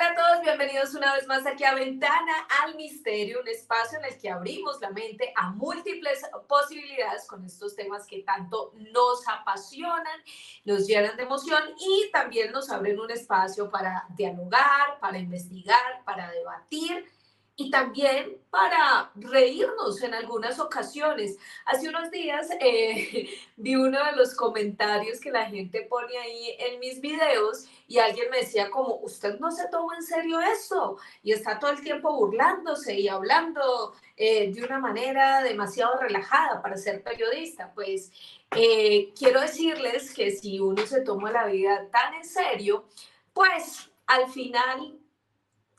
Hola a todos, bienvenidos una vez más aquí a Ventana al Misterio, un espacio en el que abrimos la mente a múltiples posibilidades con estos temas que tanto nos apasionan, nos llenan de emoción y también nos abren un espacio para dialogar, para investigar, para debatir y también para reírnos en algunas ocasiones. Hace unos días vi uno de los comentarios que la gente pone ahí en mis videos y alguien me decía como, usted no se toma en serio esto y está todo el tiempo burlándose y hablando de una manera demasiado relajada para ser periodista. Pues quiero decirles que si uno se toma la vida tan en serio, pues al final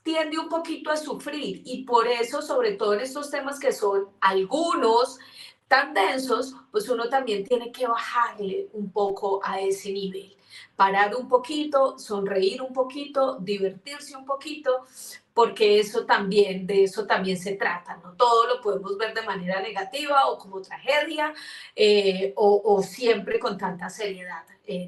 tiende un poquito a sufrir y por eso, sobre todo en estos temas que son algunos tan densos, pues uno también tiene que bajarle un poco a ese nivel, parar un poquito, sonreír un poquito, divertirse un poquito, porque eso también, de eso también se trata, no todo lo podemos ver de manera negativa o como tragedia o siempre con tanta seriedad.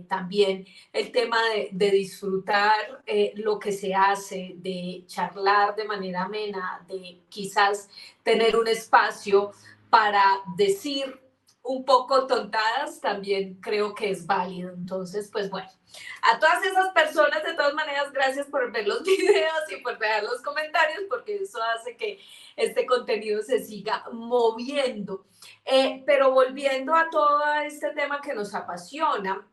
También el tema de disfrutar lo que se hace, de charlar de manera amena, de quizás tener un espacio para decir un poco tontadas, también creo que es válido. Entonces, pues bueno, a todas esas personas, de todas maneras, gracias por ver los videos y por dejar los comentarios, porque eso hace que este contenido se siga moviendo. Pero volviendo a todo este tema que nos apasiona,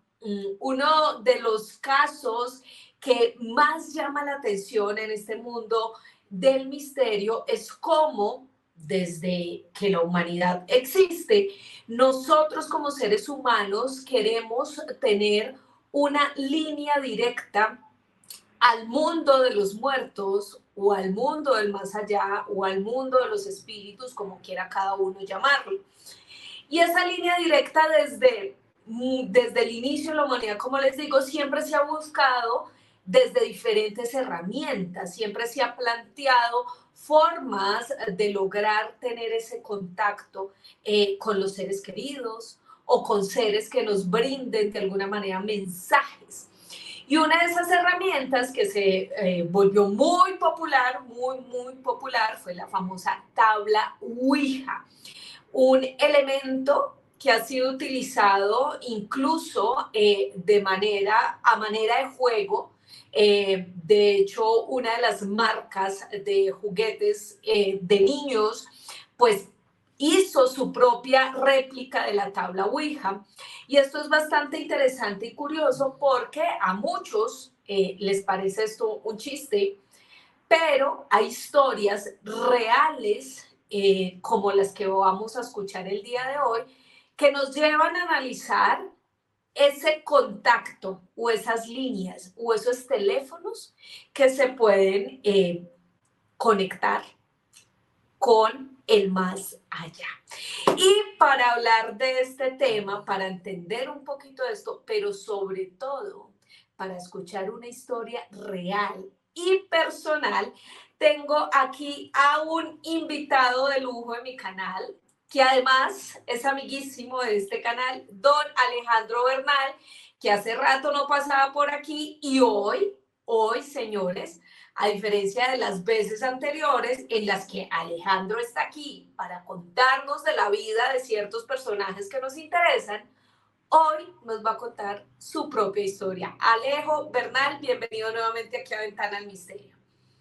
uno de los casos que más llama la atención en este mundo del misterio es cómo desde que la humanidad existe, nosotros como seres humanos queremos tener una línea directa al mundo de los muertos o al mundo del más allá o al mundo de los espíritus, como quiera cada uno llamarlo. Y esa línea directa desde el inicio de la humanidad, como les digo, siempre se ha buscado desde diferentes herramientas, siempre se ha planteado formas de lograr tener ese contacto con los seres queridos o con seres que nos brinden de alguna manera mensajes. Y una de esas herramientas que se volvió muy popular, muy popular, fue la famosa tabla Ouija, un elemento que ha sido utilizado incluso a manera de juego. De hecho, una de las marcas de juguetes de niños, pues hizo su propia réplica de la tabla Ouija. Y esto es bastante interesante y curioso porque a muchos les parece esto un chiste, pero hay historias reales como las que vamos a escuchar el día de hoy que nos llevan a analizar ese contacto o esas líneas o esos teléfonos que se pueden conectar con el más allá. Y para hablar de este tema, para entender un poquito de esto, pero sobre todo para escuchar una historia real y personal, tengo aquí a un invitado de lujo de mi canal, que además es amiguísimo de este canal, don Alejandro Bernal, que hace rato no pasaba por aquí y hoy, señores, a diferencia de las veces anteriores en las que Alejandro está aquí para contarnos de la vida de ciertos personajes que nos interesan, hoy nos va a contar su propia historia. Alejo Bernal, bienvenido nuevamente aquí a Ventana al Misterio.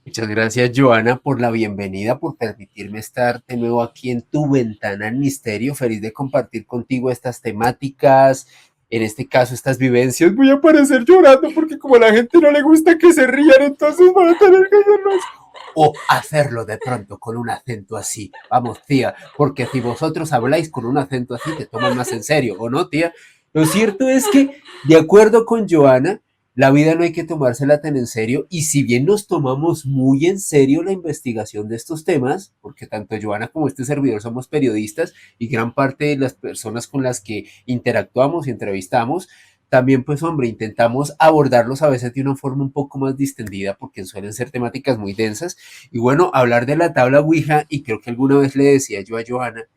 Muchas gracias, Joana, por la bienvenida, por permitirme estar de nuevo aquí en tu ventana al misterio. Feliz de compartir contigo estas temáticas, en este caso, estas vivencias. Voy a aparecer llorando porque como a la gente no le gusta que se rían, entonces van a tener que hacerlo así. O hacerlo de pronto con un acento así. Vamos, tía, porque si vosotros habláis con un acento así, te toman más en serio, ¿o no, tía? Lo cierto es que, de acuerdo con Joana, la vida no hay que tomársela tan en serio y si bien nos tomamos muy en serio la investigación de estos temas, porque tanto Joana como este servidor somos periodistas y gran parte de las personas con las que interactuamos y entrevistamos, también pues hombre, intentamos abordarlos a veces de una forma un poco más distendida porque suelen ser temáticas muy densas y bueno, hablar de la tabla Ouija y creo que alguna vez le decía yo a Joana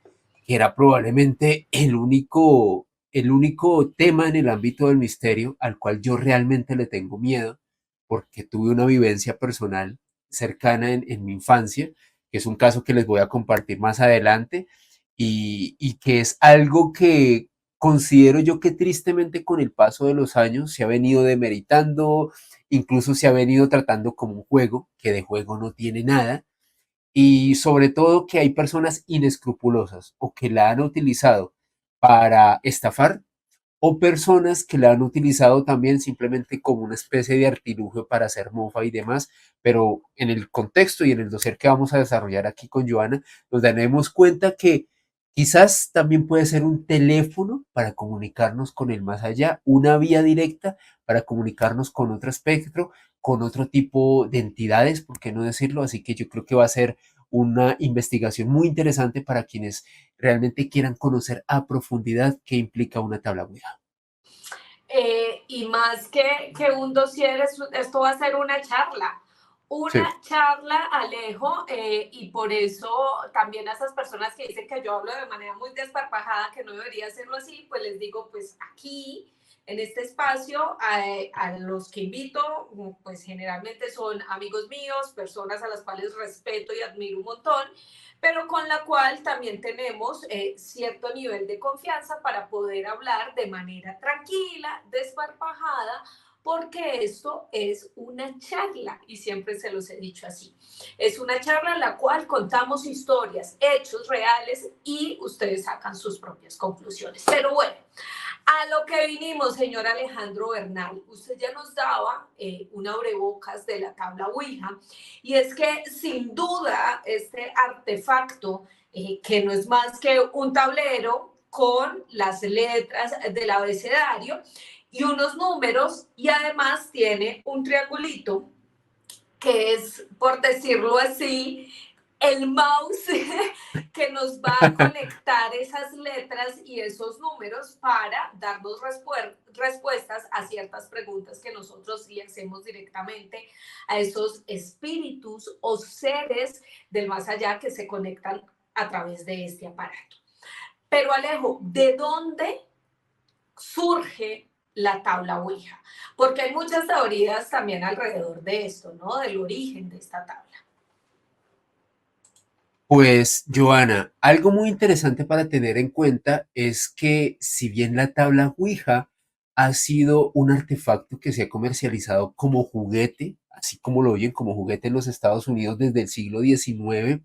que era probablemente el único tema en el ámbito del misterio al cual yo realmente le tengo miedo, porque tuve una vivencia personal cercana en mi infancia, que es un caso que les voy a compartir más adelante y que es algo que considero yo que tristemente con el paso de los años se ha venido demeritando, incluso se ha venido tratando como un juego, que de juego no tiene nada, y sobre todo que hay personas inescrupulosas o que la han utilizado para estafar o personas que la han utilizado también simplemente como una especie de artilugio para hacer mofa y demás, pero en el contexto y en el dossier que vamos a desarrollar aquí con Joana, nos daremos cuenta que quizás también puede ser un teléfono para comunicarnos con el más allá, una vía directa para comunicarnos con otro espectro, con otro tipo de entidades, ¿por qué no decirlo? Así que yo creo que va a ser una investigación muy interesante para quienes realmente quieran conocer a profundidad qué implica una tabla Ouija. Y más que un dossier, esto va a ser una Sí. charla, Alejo, y por eso también a esas personas que dicen que yo hablo de manera muy desparpajada, que no debería hacerlo así, pues les digo, pues aquí, en este espacio, a los que invito, pues generalmente son amigos míos, personas a las cuales respeto y admiro un montón, pero con la cual también tenemos cierto nivel de confianza para poder hablar de manera tranquila, desparpajada, porque esto es una charla y siempre se los he dicho así. Es una charla en la cual contamos historias, hechos reales y ustedes sacan sus propias conclusiones. Pero bueno, a lo que vinimos, señor Alejandro Bernal, usted ya nos daba un abrebocas de la tabla Ouija, y es que sin duda este artefacto, que no es más que un tablero con las letras del abecedario y unos números, y además tiene un triangulito que es, por decirlo así, el mouse que nos va a conectar esas letras y esos números para darnos respuestas a ciertas preguntas que nosotros le hacemos directamente a esos espíritus o seres del más allá que se conectan a través de este aparato. Pero Alejo, ¿de dónde surge la tabla Ouija? Porque hay muchas teorías también alrededor de esto, ¿no? Del origen de esta tabla. Pues, Joana, algo muy interesante para tener en cuenta es que si bien la tabla Ouija ha sido un artefacto que se ha comercializado como juguete, así como lo oyen como juguete en los Estados Unidos desde el siglo XIX,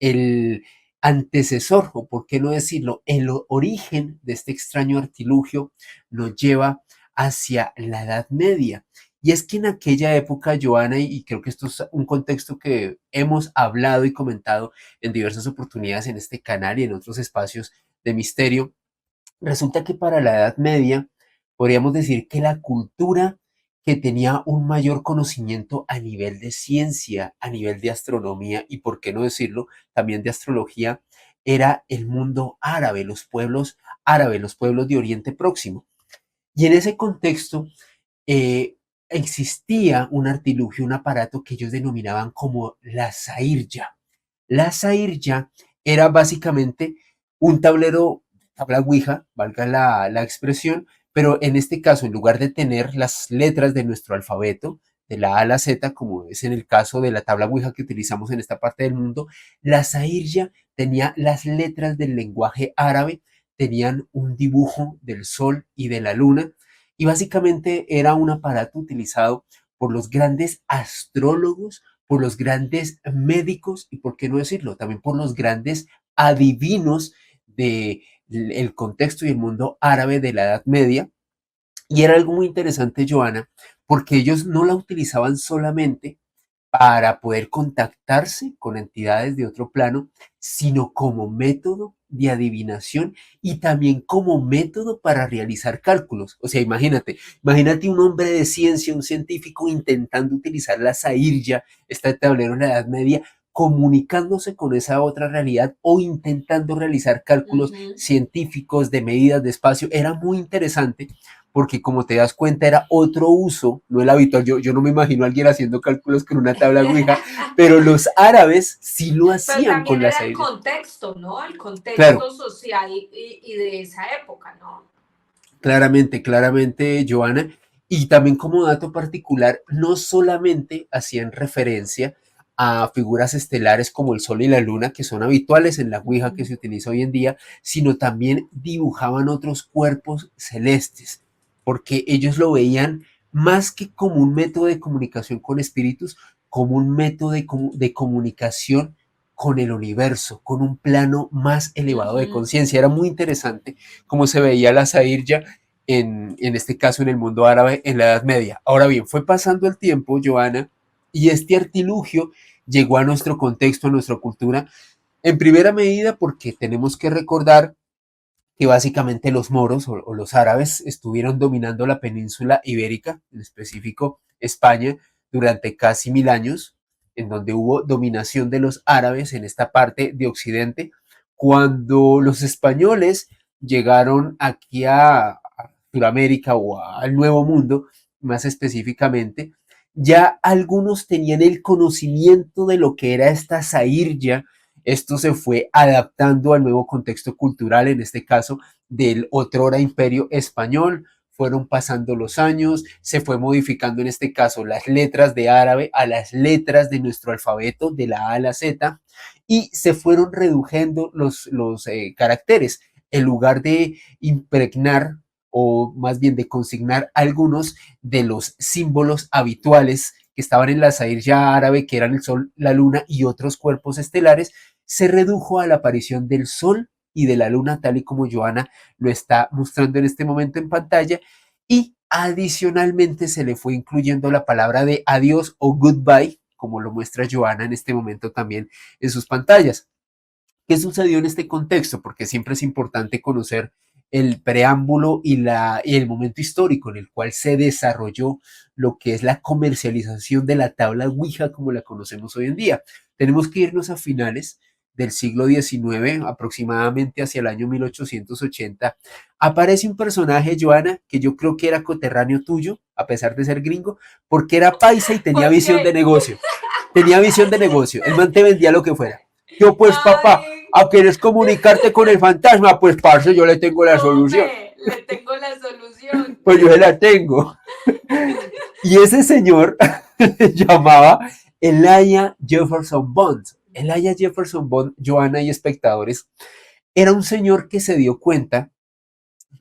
el antecesor, o por qué no decirlo, el origen de este extraño artilugio nos lleva hacia la Edad Media. Y es que en aquella época, Joana, y creo que esto es un contexto que hemos hablado y comentado en diversas oportunidades en este canal y en otros espacios de misterio, resulta que para la Edad Media podríamos decir que la cultura que tenía un mayor conocimiento a nivel de ciencia, a nivel de astronomía y, por qué no decirlo, también de astrología, era el mundo árabe, los pueblos árabes, los pueblos de Oriente Próximo. Y en ese contexto eh, existía un artilugio, un aparato que ellos denominaban como la sairya. La sairya era básicamente un tablero, tabla Ouija, valga la expresión, pero en este caso, en lugar de tener las letras de nuestro alfabeto, de la A a la Z, como es en el caso de la tabla Ouija que utilizamos en esta parte del mundo, la sairya tenía las letras del lenguaje árabe, tenían un dibujo del sol y de la luna, y básicamente era un aparato utilizado por los grandes astrólogos, por los grandes médicos y, por qué no decirlo, también por los grandes adivinos del contexto y el mundo árabe de la Edad Media. Y era algo muy interesante, Joana, porque ellos no la utilizaban solamente para poder contactarse con entidades de otro plano, sino como método de adivinación y también como método para realizar cálculos. O sea, imagínate un hombre de ciencia, un científico intentando utilizar la sairya, este tablero en la Edad Media, comunicándose con esa otra realidad o intentando realizar Uh cálculos -huh. científicos de medidas de espacio. Era muy interesante porque como te das cuenta era otro uso, no el habitual. Yo no me imagino a alguien haciendo cálculos con una tabla Ouija, pero los árabes sí lo Pero hacían también con la era el sairya. contexto, ¿no? El Claro, contexto social y de esa época, ¿no? claramente, claramente, Joana. Y también como dato particular, no solamente hacían referencia a figuras estelares como el Sol y la Luna, que son habituales en la Ouija que se utiliza hoy en día, sino también dibujaban otros cuerpos celestes, porque ellos lo veían más que como un método de comunicación con espíritus, como un método de comunicación con el universo, con un plano más elevado de Ujú. conciencia. Era muy interesante cómo se veía la Sairya en este caso en el mundo árabe en la Edad Media. Ahora bien, fue pasando el tiempo, Joana, y este artilugio llegó a nuestro contexto, a nuestra cultura, en primera medida porque tenemos que recordar que básicamente los moros o los árabes estuvieron dominando la península ibérica, en específico España, durante casi 1000 años, en donde hubo dominación de los árabes en esta parte de Occidente. Cuando los españoles llegaron aquí a Sudamérica o al Nuevo Mundo, más específicamente, ya algunos tenían el conocimiento de lo que era esta Sairya. Esto se fue adaptando al nuevo contexto cultural, en este caso del otrora imperio español. Fueron pasando los años, se fue modificando en este caso las letras de árabe a las letras de nuestro alfabeto, de la A a la Z, y se fueron reduciendo los caracteres. En lugar de impregnar o más bien de consignar algunos de los símbolos habituales que estaban en la Sairya árabe, que eran el Sol, la Luna y otros cuerpos estelares, se redujo a la aparición del Sol y de la Luna, tal y como Joana lo está mostrando en este momento en pantalla, y adicionalmente se le fue incluyendo la palabra de adiós o goodbye, como lo muestra Joana en este momento también en sus pantallas. ¿Qué sucedió en este contexto? Porque siempre es importante conocer el preámbulo y el momento histórico en el cual se desarrolló lo que es la comercialización de la tabla Ouija como la conocemos hoy en día. Tenemos que irnos a finales del siglo XIX, aproximadamente hacia el año 1880. Aparece un personaje, Joana, que yo creo que era coterráneo tuyo, a pesar de ser gringo, porque era paisa y tenía ¿Por visión de qué? negocio. Tenía visión de negocio. El man te vendía lo que fuera. Yo, pues, papá, Ay, ¿a quieres comunicarte con el fantasma? Pues, parce, yo le tengo la solución. tome, le tengo la solución. Pues yo se la tengo. Y ese señor se llamaba Elijah Jefferson Bond. Elijah Jefferson Bond, Joana y espectadores, era un señor que se dio cuenta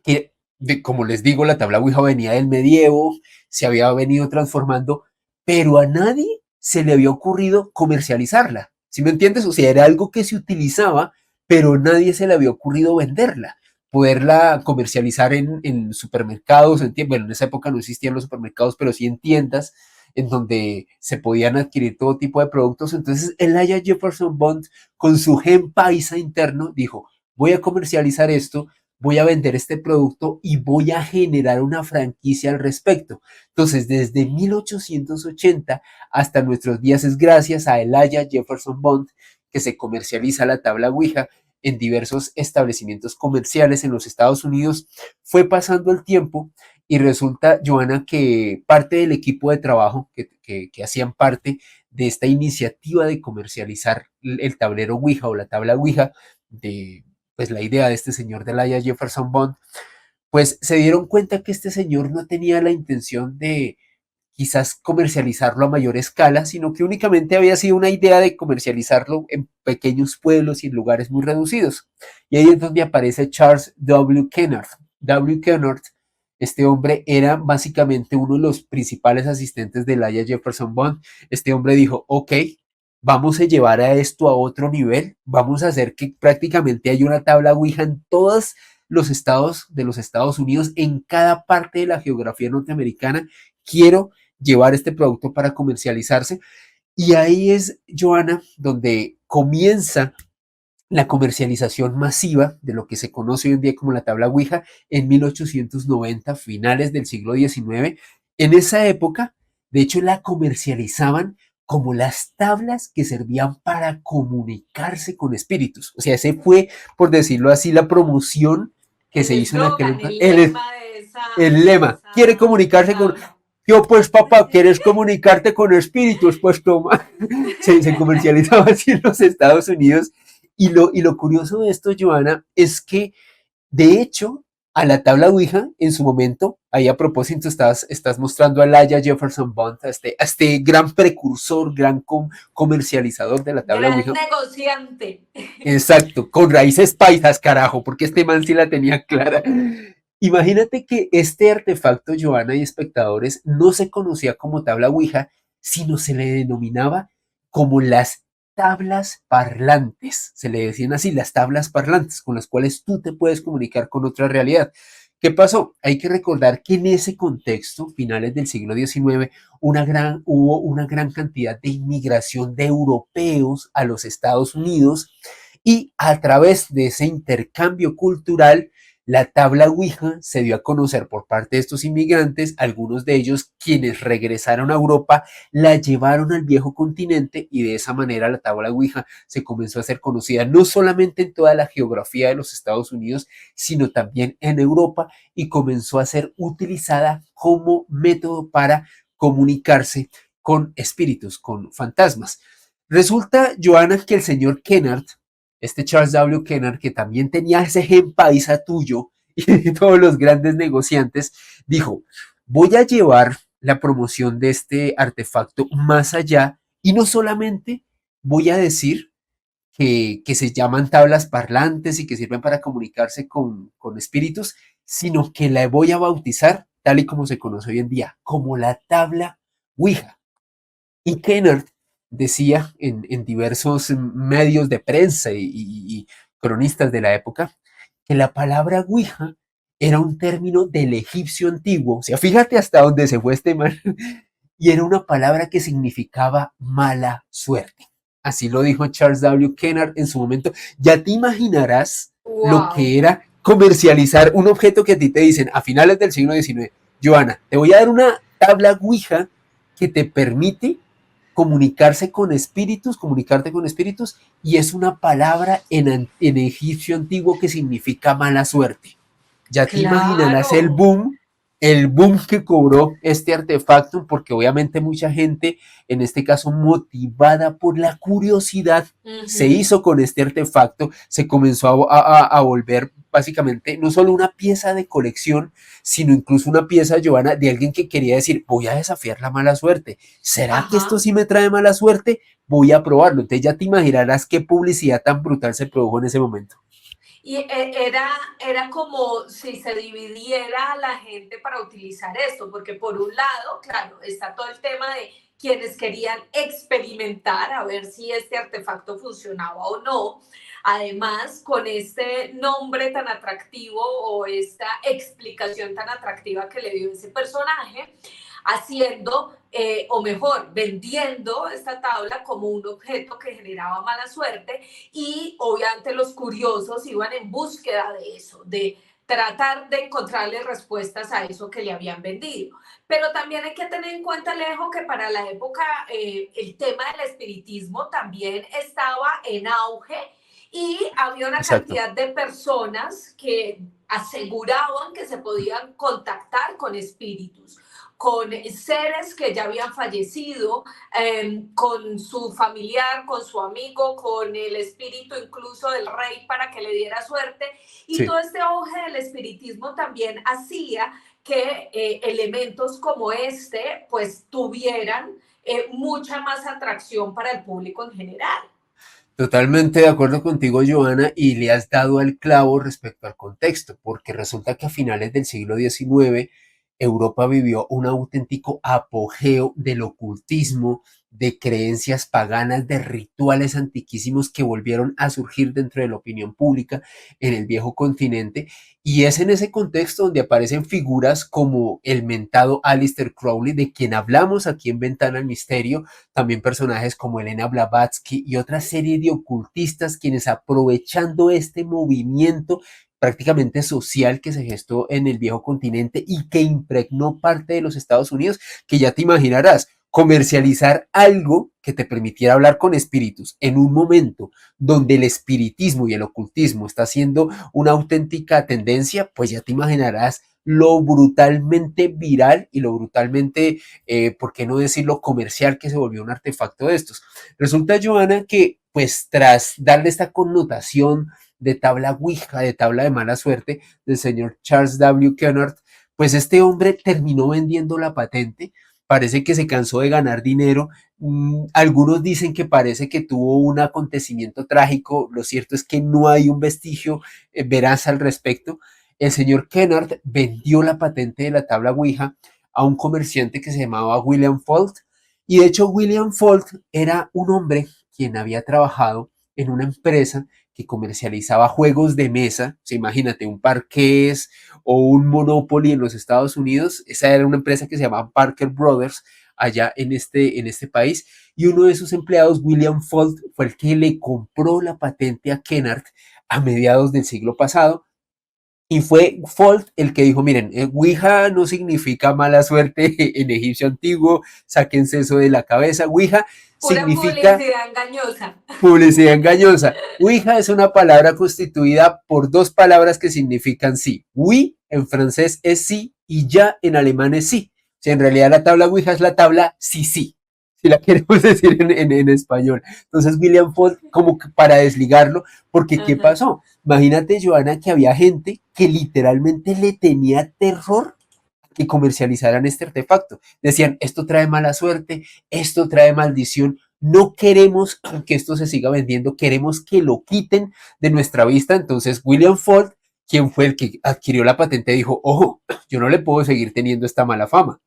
que, como les digo, la tabla Ouija venía del medievo, se había venido transformando, pero a nadie se le había ocurrido comercializarla. ¿Sí me entiendes? O sea, era algo que se utilizaba, pero nadie se le había ocurrido venderla, poderla comercializar en supermercados, bueno, en esa época no existían los supermercados, pero sí en tiendas en donde se podían adquirir todo tipo de productos. Entonces, Elijah Jefferson Bond, con su gen paisa interno, dijo, voy a comercializar esto, voy a vender este producto y voy a generar una franquicia al respecto. Entonces, desde 1880 hasta nuestros días es gracias a Elijah Jefferson Bond que se comercializa la tabla Ouija en diversos establecimientos comerciales en los Estados Unidos. Fue pasando el tiempo y resulta, Joana, que parte del equipo de trabajo que hacían parte de esta iniciativa de comercializar el tablero Ouija o la tabla Ouija, de pues la idea de este señor de Laia Jefferson Bond, pues se dieron cuenta que este señor no tenía la intención de quizás comercializarlo a mayor escala, sino que únicamente había sido una idea de comercializarlo en pequeños pueblos y en lugares muy reducidos. Y ahí es donde aparece Charles W. Kennard. W. Kennard, este hombre era básicamente uno de los principales asistentes de Laia Jefferson Bond. Este hombre dijo, ok, vamos a llevar a esto a otro nivel, vamos a hacer que prácticamente haya una tabla Ouija en todos los estados de los Estados Unidos, en cada parte de la geografía norteamericana. Quiero llevar este producto para comercializarse. Y ahí es, Joana, donde comienza la comercialización masiva de lo que se conoce hoy en día como la tabla Ouija en 1890, finales del siglo XIX. En esa época, de hecho, la comercializaban como las tablas que servían para comunicarse con espíritus. O sea, ese fue, por decirlo así, la promoción que El se hizo en aquel eslogan, el el, lema de el lema. Quiere comunicarse con... tabla. Yo, pues, papá, ¿quieres comunicarte con espíritus? Pues toma. Se comercializaba así en los Estados Unidos. Y lo curioso de esto, Joana, es que, de hecho, a la tabla Ouija en su momento. Ahí a propósito estás mostrando a Laia Jefferson Bond, a este gran precursor, gran comercializador de la tabla Gran Ouija. negociante. Exacto, con raíces paisas, carajo, porque este man sí la tenía clara. Imagínate que este artefacto, Joana y espectadores, no se conocía como tabla Ouija, sino se le denominaba como las tablas parlantes. Se le decían así, las tablas parlantes, con las cuales tú te puedes comunicar con otra realidad. ¿Qué pasó? Hay que recordar que en ese contexto, finales del siglo XIX, hubo una gran cantidad de inmigración de europeos a los Estados Unidos y a través de ese intercambio cultural, la tabla Ouija se dio a conocer por parte de estos inmigrantes, algunos de ellos quienes regresaron a Europa, la llevaron al viejo continente y de esa manera la tabla Ouija se comenzó a ser conocida no solamente en toda la geografía de los Estados Unidos, sino también en Europa y comenzó a ser utilizada como método para comunicarse con espíritus, con fantasmas. Resulta, Joana, que el señor Kennard, este Charles W. Kennard, que también tenía ese gen paisa tuyo y todos los grandes negociantes, dijo, voy a llevar la promoción de este artefacto más allá y no solamente voy a decir que se llaman tablas parlantes y que sirven para comunicarse con espíritus, sino que la voy a bautizar tal y como se conoce hoy en día, como la tabla Ouija. Y Kennard decía en diversos medios de prensa y cronistas de la época que la palabra Ouija era un término del egipcio antiguo, o sea, fíjate hasta dónde se fue este man, y era una palabra que significaba mala suerte. Así lo dijo Charles W. Kennard en su momento. Ya te imaginarás lo Wow. que era comercializar un objeto que a ti te dicen a finales del siglo XIX, Joana, te voy a dar una tabla Ouija que te permite comunicarte con espíritus, y es una palabra en egipcio antiguo que significa mala suerte. Ya te imaginarás Claro. el boom que cobró este artefacto, porque obviamente mucha gente, en este caso motivada por la curiosidad, se Ujú. hizo con este artefacto, se comenzó a volver básicamente no solo una pieza de colección, sino incluso una pieza, Giovanna, de alguien que quería decir, voy a desafiar la mala suerte. ¿Será que esto Ajá. sí me trae mala suerte? Voy a probarlo. Entonces ya te imaginarás qué publicidad tan brutal se produjo en ese momento. Y era como si se dividiera la gente para utilizar esto, porque por un lado, claro, está todo el tema de quienes querían experimentar a ver si este artefacto funcionaba o no. Además, con este nombre tan atractivo o esta explicación tan atractiva que le dio ese personaje, haciendo, o mejor, vendiendo esta tabla como un objeto que generaba mala suerte y obviamente los curiosos iban en búsqueda de eso, de tratar de encontrarle respuestas a eso que le habían vendido. Pero también hay que tener en cuenta, Alejo, que para la época el tema del espiritismo también estaba en auge y había una Exacto. cantidad de personas que aseguraban que se podían contactar con espíritus, con seres que ya habían fallecido, con su familiar, con su amigo, con el espíritu incluso del rey para que le diera suerte. Y Sí. todo este auge del espiritismo también hacía que elementos como este pues tuvieran mucha más atracción para el público en general. Totalmente de acuerdo contigo, Joana, y le has dado al clavo respecto al contexto, porque resulta que a finales del siglo XIX Europa vivió un auténtico apogeo del ocultismo, de creencias paganas, de rituales antiquísimos que volvieron a surgir dentro de la opinión pública en el viejo continente. Y es en ese contexto donde aparecen figuras como el mentado Aleister Crowley, de quien hablamos aquí en Ventana al Misterio, también personajes como Elena Blavatsky y otra serie de ocultistas quienes, aprovechando este movimiento prácticamente social que se gestó en el viejo continente y que impregnó parte de los Estados Unidos, que ya te imaginarás, comercializar algo que te permitiera hablar con espíritus en un momento donde el espiritismo y el ocultismo está siendo una auténtica tendencia, pues ya te imaginarás lo brutalmente viral y lo brutalmente, por qué no decirlo, comercial, que se volvió un artefacto de estos. Resulta, Joana, que pues tras darle esta connotación de tabla Ouija, de tabla de mala suerte, del señor Charles W. Kennard, pues este hombre terminó vendiendo la patente. Parece que se cansó de ganar dinero. Algunos dicen que parece que tuvo un acontecimiento trágico. Lo cierto es que no hay un vestigio veraz al respecto. El señor Kennard vendió la patente de la tabla Ouija a un comerciante que se llamaba William Fault. Y de hecho William Fault era un hombre quien había trabajado en una empresa que comercializaba juegos de mesa. O sea, imagínate, un Parqués o un Monopoly en los Estados Unidos. Esa era una empresa que se llamaba Parker Brothers allá en este país. Y uno de sus empleados, William Fault, fue el que le compró la patente a Kennard a mediados del siglo pasado. Y fue Fault el que dijo, miren, Ouija no significa mala suerte en egipcio antiguo, sáquense eso de la cabeza. Ouija Pura significa publicidad engañosa. publicidad engañosa. Ouija es una palabra constituida por dos palabras que significan sí. Oui en francés es sí y ya en alemán es sí. O sea, en realidad la tabla Ouija es la tabla sí, sí. Si la queremos decir en español. Entonces William Ford, como que para desligarlo, porque ¿qué Ajá. pasó? Imagínate, Joana, que había gente que literalmente le tenía terror que comercializaran este artefacto. Decían, esto trae mala suerte, esto trae maldición, no queremos que esto se siga vendiendo, queremos que lo quiten de nuestra vista. Entonces William Ford, quien fue el que adquirió la patente, dijo, ojo, yo no le puedo seguir teniendo esta mala fama.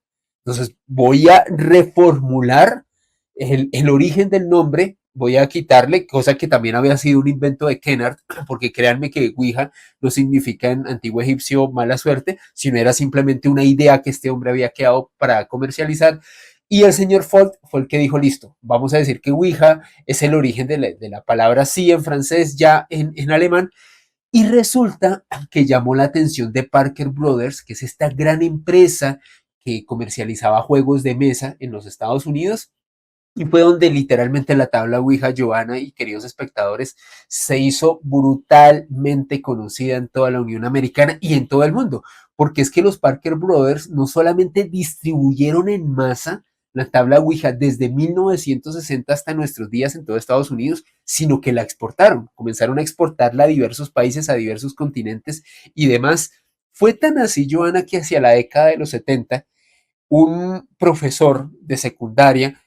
Entonces voy a reformular el origen del nombre, voy a quitarle, cosa que también había sido un invento de Kennard, porque créanme que Ouija no significa en antiguo egipcio mala suerte, sino era simplemente una idea que este hombre había quedado para comercializar. Y el señor Fault fue el que dijo, listo, vamos a decir que Ouija es el origen de la palabra sí en francés, ya en alemán. Y resulta que llamó la atención de Parker Brothers, que es esta gran empresa que comercializaba juegos de mesa en los Estados Unidos, y fue donde literalmente la tabla Ouija, Joana y queridos espectadores, se hizo brutalmente conocida en toda la Unión Americana y en todo el mundo, porque es que los Parker Brothers no solamente distribuyeron en masa la tabla Ouija desde 1960 hasta nuestros días en todo Estados Unidos, sino que la exportaron, comenzaron a exportarla a diversos países, a diversos continentes y demás. Fue tan así, Joana, que hacia la década de los 70, un profesor de secundaria,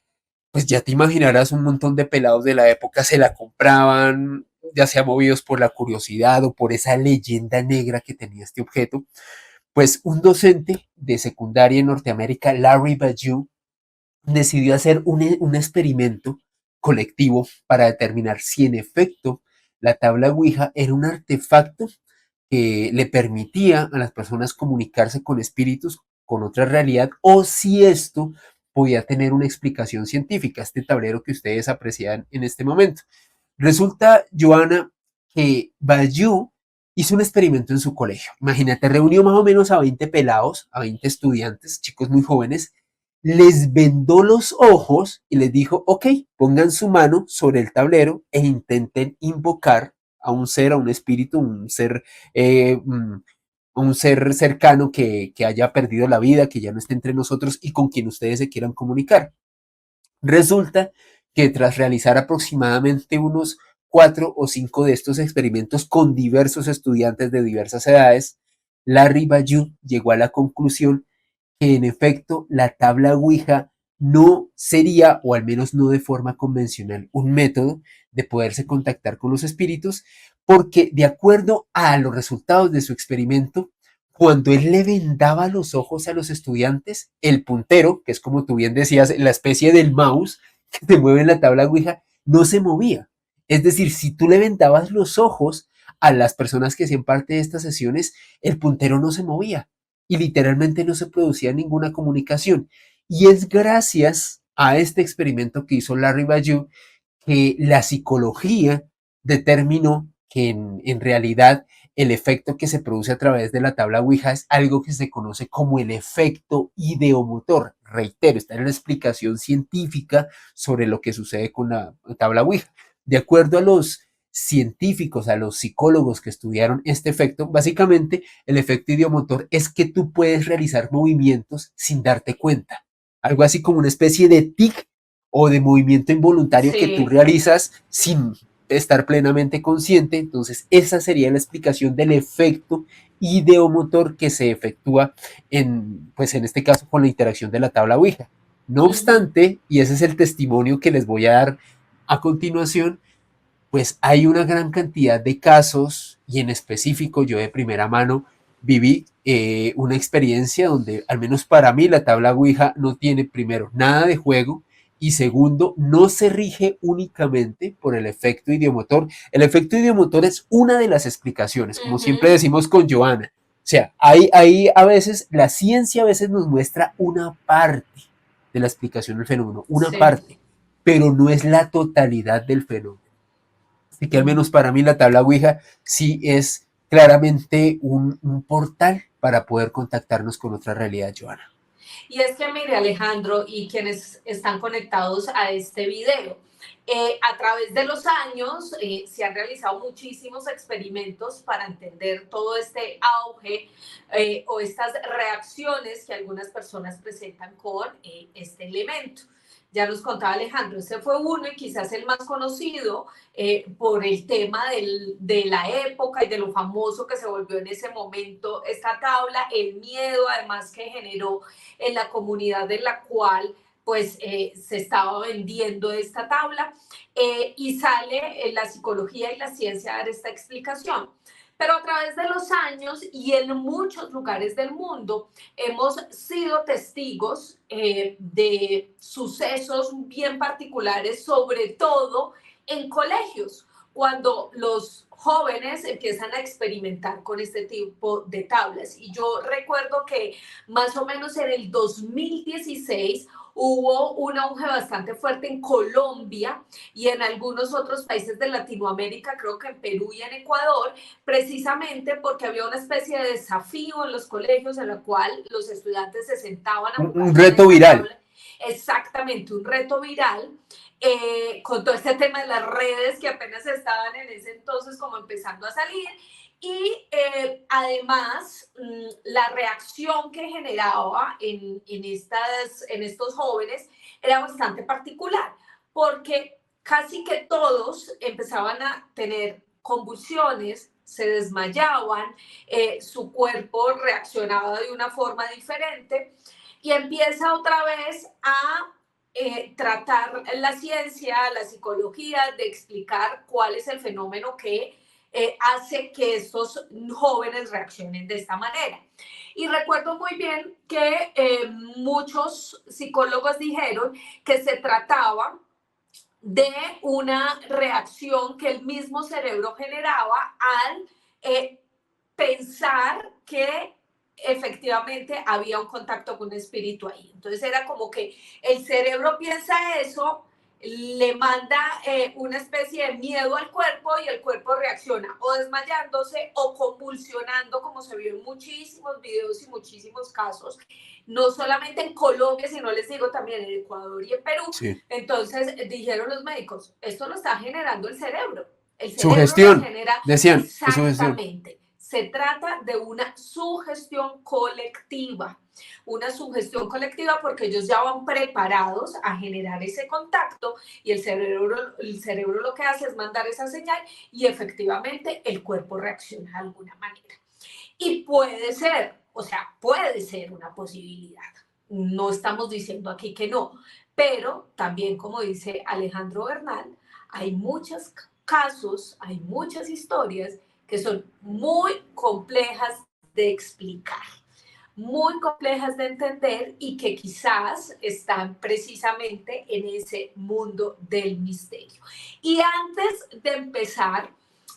pues ya te imaginarás, un montón de pelados de la época se la compraban, ya sea movidos por la curiosidad o por esa leyenda negra que tenía este objeto. Pues un docente de secundaria en Norteamérica, Larry Badiou, decidió hacer un experimento colectivo para determinar si en efecto la tabla Ouija era un artefacto que le permitía a las personas comunicarse con espíritus, con otra realidad, o si esto podía tener una explicación científica, este tablero que ustedes aprecian en este momento. Resulta, Joana, que Bayou hizo un experimento en su colegio. Imagínate, reunió más o menos a 20 pelados, a 20 estudiantes, chicos muy jóvenes, les vendó los ojos y les dijo, ok, pongan su mano sobre el tablero e intenten invocar a un ser, a un espíritu, eh, un ser cercano que haya perdido la vida, que ya no esté entre nosotros y con quien ustedes se quieran comunicar. Resulta que tras realizar aproximadamente unos 4 o 5 de estos experimentos con diversos estudiantes de diversas edades, Larry Bayou llegó a la conclusión que en efecto la tabla Ouija no sería, o al menos no de forma convencional, un método de poderse contactar con los espíritus, porque de acuerdo a los resultados de su experimento, cuando él le vendaba los ojos a los estudiantes, el puntero, que es como tú bien decías, la especie del mouse que te mueve en la tabla Ouija, no se movía. Es decir, si tú le vendabas los ojos a las personas que hacían parte de estas sesiones, el puntero no se movía y literalmente no se producía ninguna comunicación. Y es gracias a este experimento que hizo Larry Bayou que la psicología determinó que en realidad el efecto que se produce a través de la tabla Ouija es algo que se conoce como el efecto ideomotor. Reitero, esta es la explicación científica sobre lo que sucede con la tabla Ouija. De acuerdo a los científicos, a los psicólogos que estudiaron este efecto, básicamente el efecto idiomotor es que tú puedes realizar movimientos sin darte cuenta. Algo así como una especie de tic o de movimiento involuntario que tú Sí. realizas sin estar plenamente consciente. Entonces, esa sería la explicación del efecto ideomotor que se efectúa pues en este caso con la interacción de la tabla Ouija. No obstante, y ese es el testimonio que les voy a dar a continuación, pues hay una gran cantidad de casos y en específico yo de primera mano viví una experiencia donde al menos para mí la tabla Ouija no tiene primero nada de juego y segundo no se rige únicamente por el efecto idiomotor. El efecto idiomotor es una de las explicaciones, como siempre decimos con Joana. O sea, hay a veces, la ciencia a veces nos muestra una parte de la explicación del fenómeno, una Sí. parte, pero no es la totalidad del fenómeno. Así que al menos para mí la tabla Ouija sí es claramente un portal para poder contactarnos con otra realidad, Joana. Y es que mire, Alejandro, y quienes están conectados a este video, a través de los años se han realizado muchísimos experimentos para entender todo este auge o estas reacciones que algunas personas presentan con este elemento. Ya nos contaba Alejandro, ese fue uno y quizás el más conocido por el tema de la época y de lo famoso que se volvió en ese momento esta tabla, el miedo además que generó en la comunidad en la cual pues se estaba vendiendo esta tabla y sale la psicología y la ciencia a dar esta explicación. Pero a través de los años y en muchos lugares del mundo hemos sido testigos de sucesos bien particulares, sobre todo en colegios, cuando los jóvenes empiezan a experimentar con este tipo de tablas. Y yo recuerdo que más o menos en el 2016 hubo un auge bastante fuerte en Colombia y en algunos otros países de Latinoamérica, creo que en Perú y en Ecuador, precisamente porque había una especie de desafío en los colegios en la cual los estudiantes se sentaban a jugar un reto viral. tabla. Exactamente, un reto viral. Con todo este tema de las redes que apenas estaban en ese entonces como empezando a salir y además la reacción que generaba en estos jóvenes era bastante particular porque casi que todos empezaban a tener convulsiones, se desmayaban, su cuerpo reaccionaba de una forma diferente y empieza otra vez a tratar la ciencia, la psicología, de explicar cuál es el fenómeno que hace que estos jóvenes reaccionen de esta manera. Y recuerdo muy bien que muchos psicólogos dijeron que se trataba de una reacción que el mismo cerebro generaba al pensar que efectivamente había un contacto con un espíritu ahí. Entonces era como que el cerebro piensa eso, le manda una especie de miedo al cuerpo y el cuerpo reacciona o desmayándose o convulsionando, como se vio en muchísimos videos y muchísimos casos, no solamente en Colombia, sino les digo también en Ecuador y en Perú. Sí. Entonces dijeron los médicos, esto lo está generando el cerebro. El cerebro sugestión, lo genera. decían. Exactamente. Se trata de una sugestión colectiva. Una sugestión colectiva porque ellos ya van preparados a generar ese contacto y el cerebro lo que hace es mandar esa señal y efectivamente el cuerpo reacciona de alguna manera. Y puede ser, o sea, puede ser una posibilidad. No estamos diciendo aquí que no, pero también, como dice Alejandro Bernal, hay muchos casos, hay muchas historias que son muy complejas de explicar, muy complejas de entender y que quizás están precisamente en ese mundo del misterio. Y antes de empezar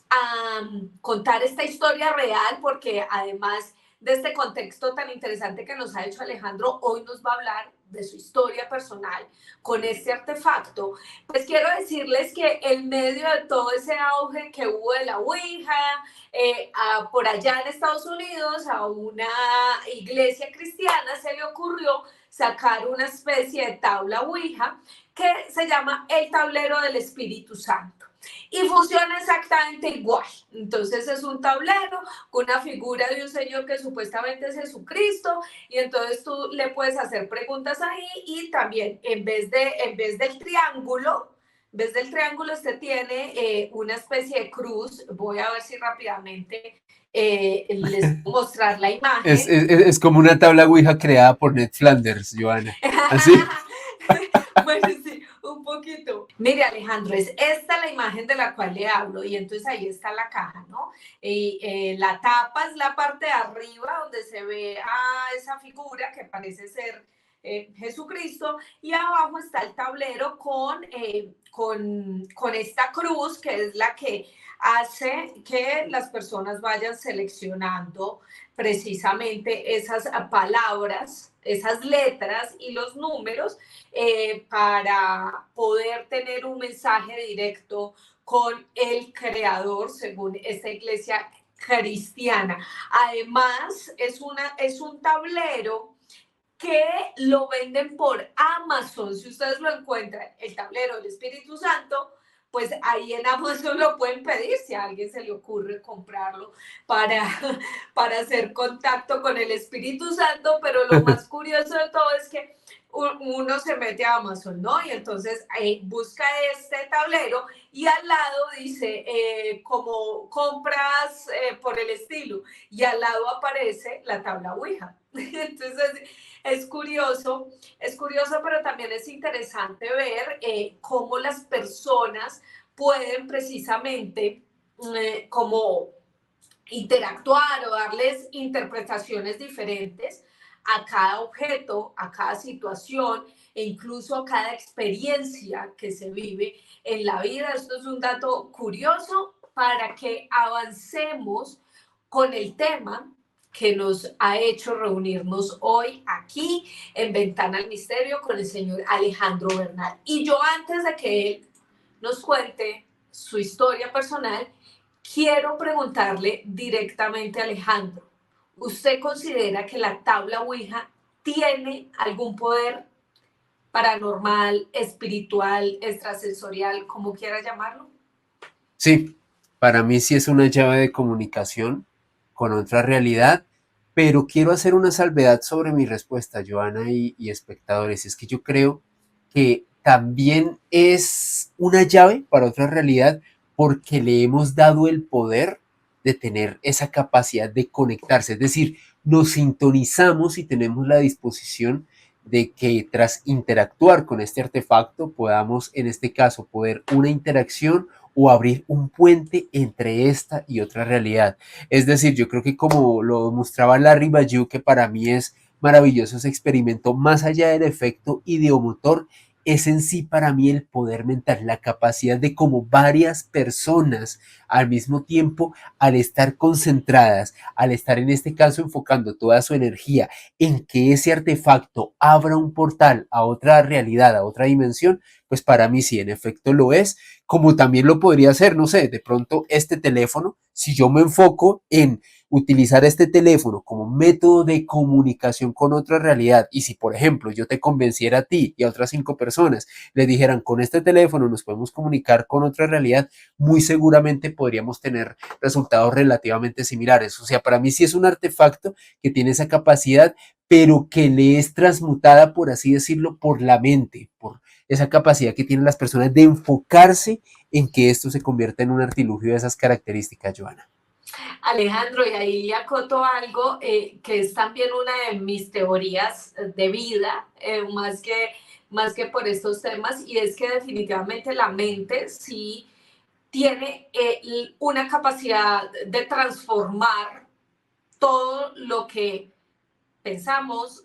a contar esta historia real, porque además de este contexto tan interesante que nos ha hecho Alejandro, hoy nos va a hablar de su historia personal con este artefacto, pues quiero decirles que en medio de todo ese auge que hubo de la Ouija, por allá en Estados Unidos, a una iglesia cristiana se le ocurrió sacar una especie de tabla Ouija que se llama el tablero del Espíritu Santo. Y funciona exactamente igual. Entonces es un tablero con una figura de un señor que supuestamente es Jesucristo y entonces tú le puedes hacer preguntas ahí y también en vez del triángulo vez del triángulo, usted tiene una especie de cruz. Voy a ver si rápidamente les puedo mostrar la imagen. Es como una tabla Ouija creada por Ned Flanders, Joana. ¿Así? Bueno, sí, un poquito. Mire, Alejandro, es esta la imagen de la cual le hablo y entonces ahí está la caja, ¿no? Y la tapa es la parte de arriba donde se ve a esa figura que parece ser Jesucristo, y abajo está el tablero con esta cruz que es la que hace que las personas vayan seleccionando precisamente esas palabras, esas letras y los números para poder tener un mensaje directo con el creador según esta iglesia cristiana. Además, es un tablero que lo venden por Amazon. Si ustedes lo encuentran, el tablero del Espíritu Santo, pues ahí en Amazon lo pueden pedir si a alguien se le ocurre comprarlo para, para hacer contacto con el Espíritu Santo. Pero lo más curioso de todo es que uno se mete a Amazon, ¿no? Y entonces busca este tablero y al lado dice como compras por el estilo, y al lado aparece la tabla Ouija. Entonces es curioso, pero también es interesante ver cómo las personas pueden precisamente como interactuar o darles interpretaciones diferentes a cada objeto, a cada situación e incluso a cada experiencia que se vive en la vida. Esto es un dato curioso para que avancemos con el tema que nos ha hecho reunirnos hoy aquí en Ventana al Misterio con el señor Alejandro Bernal. Y yo, antes de que él nos cuente su historia personal, quiero preguntarle directamente a Alejandro, ¿usted considera que la tabla Ouija tiene algún poder paranormal, espiritual, extrasensorial, como quiera llamarlo? Sí, para mí sí es una llave de comunicación con otra realidad, pero quiero hacer una salvedad sobre mi respuesta, Joana y espectadores. Es que yo creo que también es una llave para otra realidad porque le hemos dado el poder de tener esa capacidad de conectarse. Es decir, nos sintonizamos y tenemos la disposición de que tras interactuar con este artefacto podamos, en este caso, poder una interacción o abrir un puente entre esta y otra realidad. Es decir, yo creo que como lo mostraba Larry Bayou, que para mí es maravilloso ese experimento, más allá del efecto ideomotor, es en sí para mí el poder mental, la capacidad de como varias personas al mismo tiempo, al estar concentradas, al estar en este caso enfocando toda su energía en que ese artefacto abra un portal a otra realidad, a otra dimensión, pues para mí sí, en efecto lo es, como también lo podría hacer, no sé, de pronto este teléfono, si yo me enfoco en utilizar este teléfono como método de comunicación con otra realidad, y si por ejemplo yo te convenciera a ti y a otras 5 personas, les dijeran con este teléfono nos podemos comunicar con otra realidad, muy seguramente podríamos tener resultados relativamente similares. O sea, para mí sí es un artefacto que tiene esa capacidad, pero que le es transmutada, por así decirlo, por la mente, por esa capacidad que tienen las personas de enfocarse en que esto se convierta en un artilugio de esas características, Joana. Alejandro, y ahí acoto algo que es también una de mis teorías de vida, más que por estos temas, y es que definitivamente la mente sí tiene una capacidad de transformar todo lo que pensamos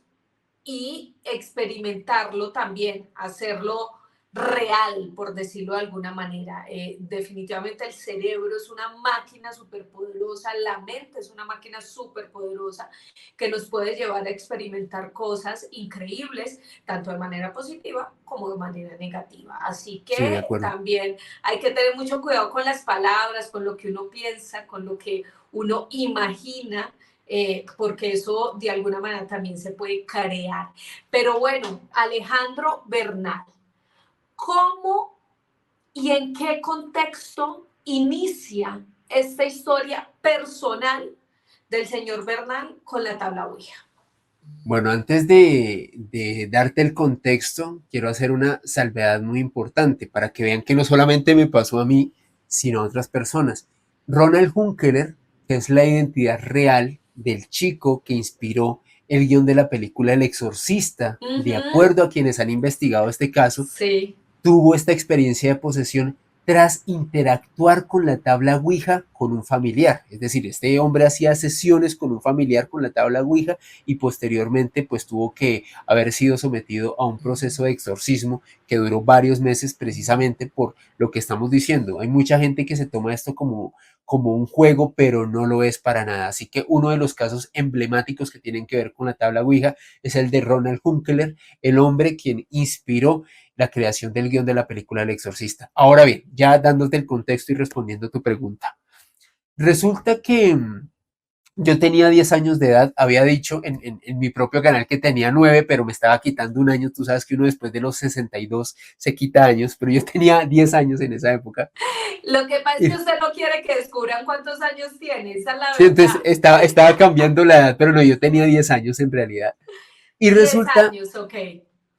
y experimentarlo también, hacerlo real, por decirlo de alguna manera. Definitivamente el cerebro es una máquina superpoderosa, la mente es una máquina superpoderosa que nos puede llevar a experimentar cosas increíbles, tanto de manera positiva como de manera negativa. Así Sí, de que acuerdo. también hay que tener mucho cuidado con las palabras, con lo que uno piensa, con lo que uno imagina, porque eso de alguna manera también se puede crear. Pero bueno, Alejandro Bernal, ¿cómo y en qué contexto inicia esta historia personal del señor Bernal con la tabla Ouija? Bueno, antes de darte el contexto, quiero hacer una salvedad muy importante para que vean que no solamente me pasó a mí, sino a otras personas. Ronald Hunkeler, que es la identidad real del chico que inspiró el guión de la película El Exorcista, de Ujú. acuerdo a quienes han investigado este caso, Sí. tuvo esta experiencia de posesión tras interactuar con la tabla Ouija con un familiar. Es decir, este hombre hacía sesiones con un familiar con la tabla Ouija y posteriormente pues tuvo que haber sido sometido a un proceso de exorcismo que duró varios meses precisamente por lo que estamos diciendo. Hay mucha gente que se toma esto como un juego, pero no lo es para nada. Así que uno de los casos emblemáticos que tienen que ver con la tabla Ouija es el de Ronald Hunkeler, el hombre quien inspiró la creación del guión de la película El Exorcista. Ahora bien, ya dándote el contexto y respondiendo a tu pregunta. Resulta que yo tenía 10 años de edad, había dicho en mi propio canal que tenía 9, pero me estaba quitando un año. Tú sabes que uno después de los 62 se quita años, pero yo tenía 10 años en esa época. Lo que pasa es Y, que usted no quiere que descubran cuántos años tiene, esa es la sí, entonces verdad. estaba cambiando la edad, pero no, yo tenía 10 años en realidad. Y 10 resulta años, ok.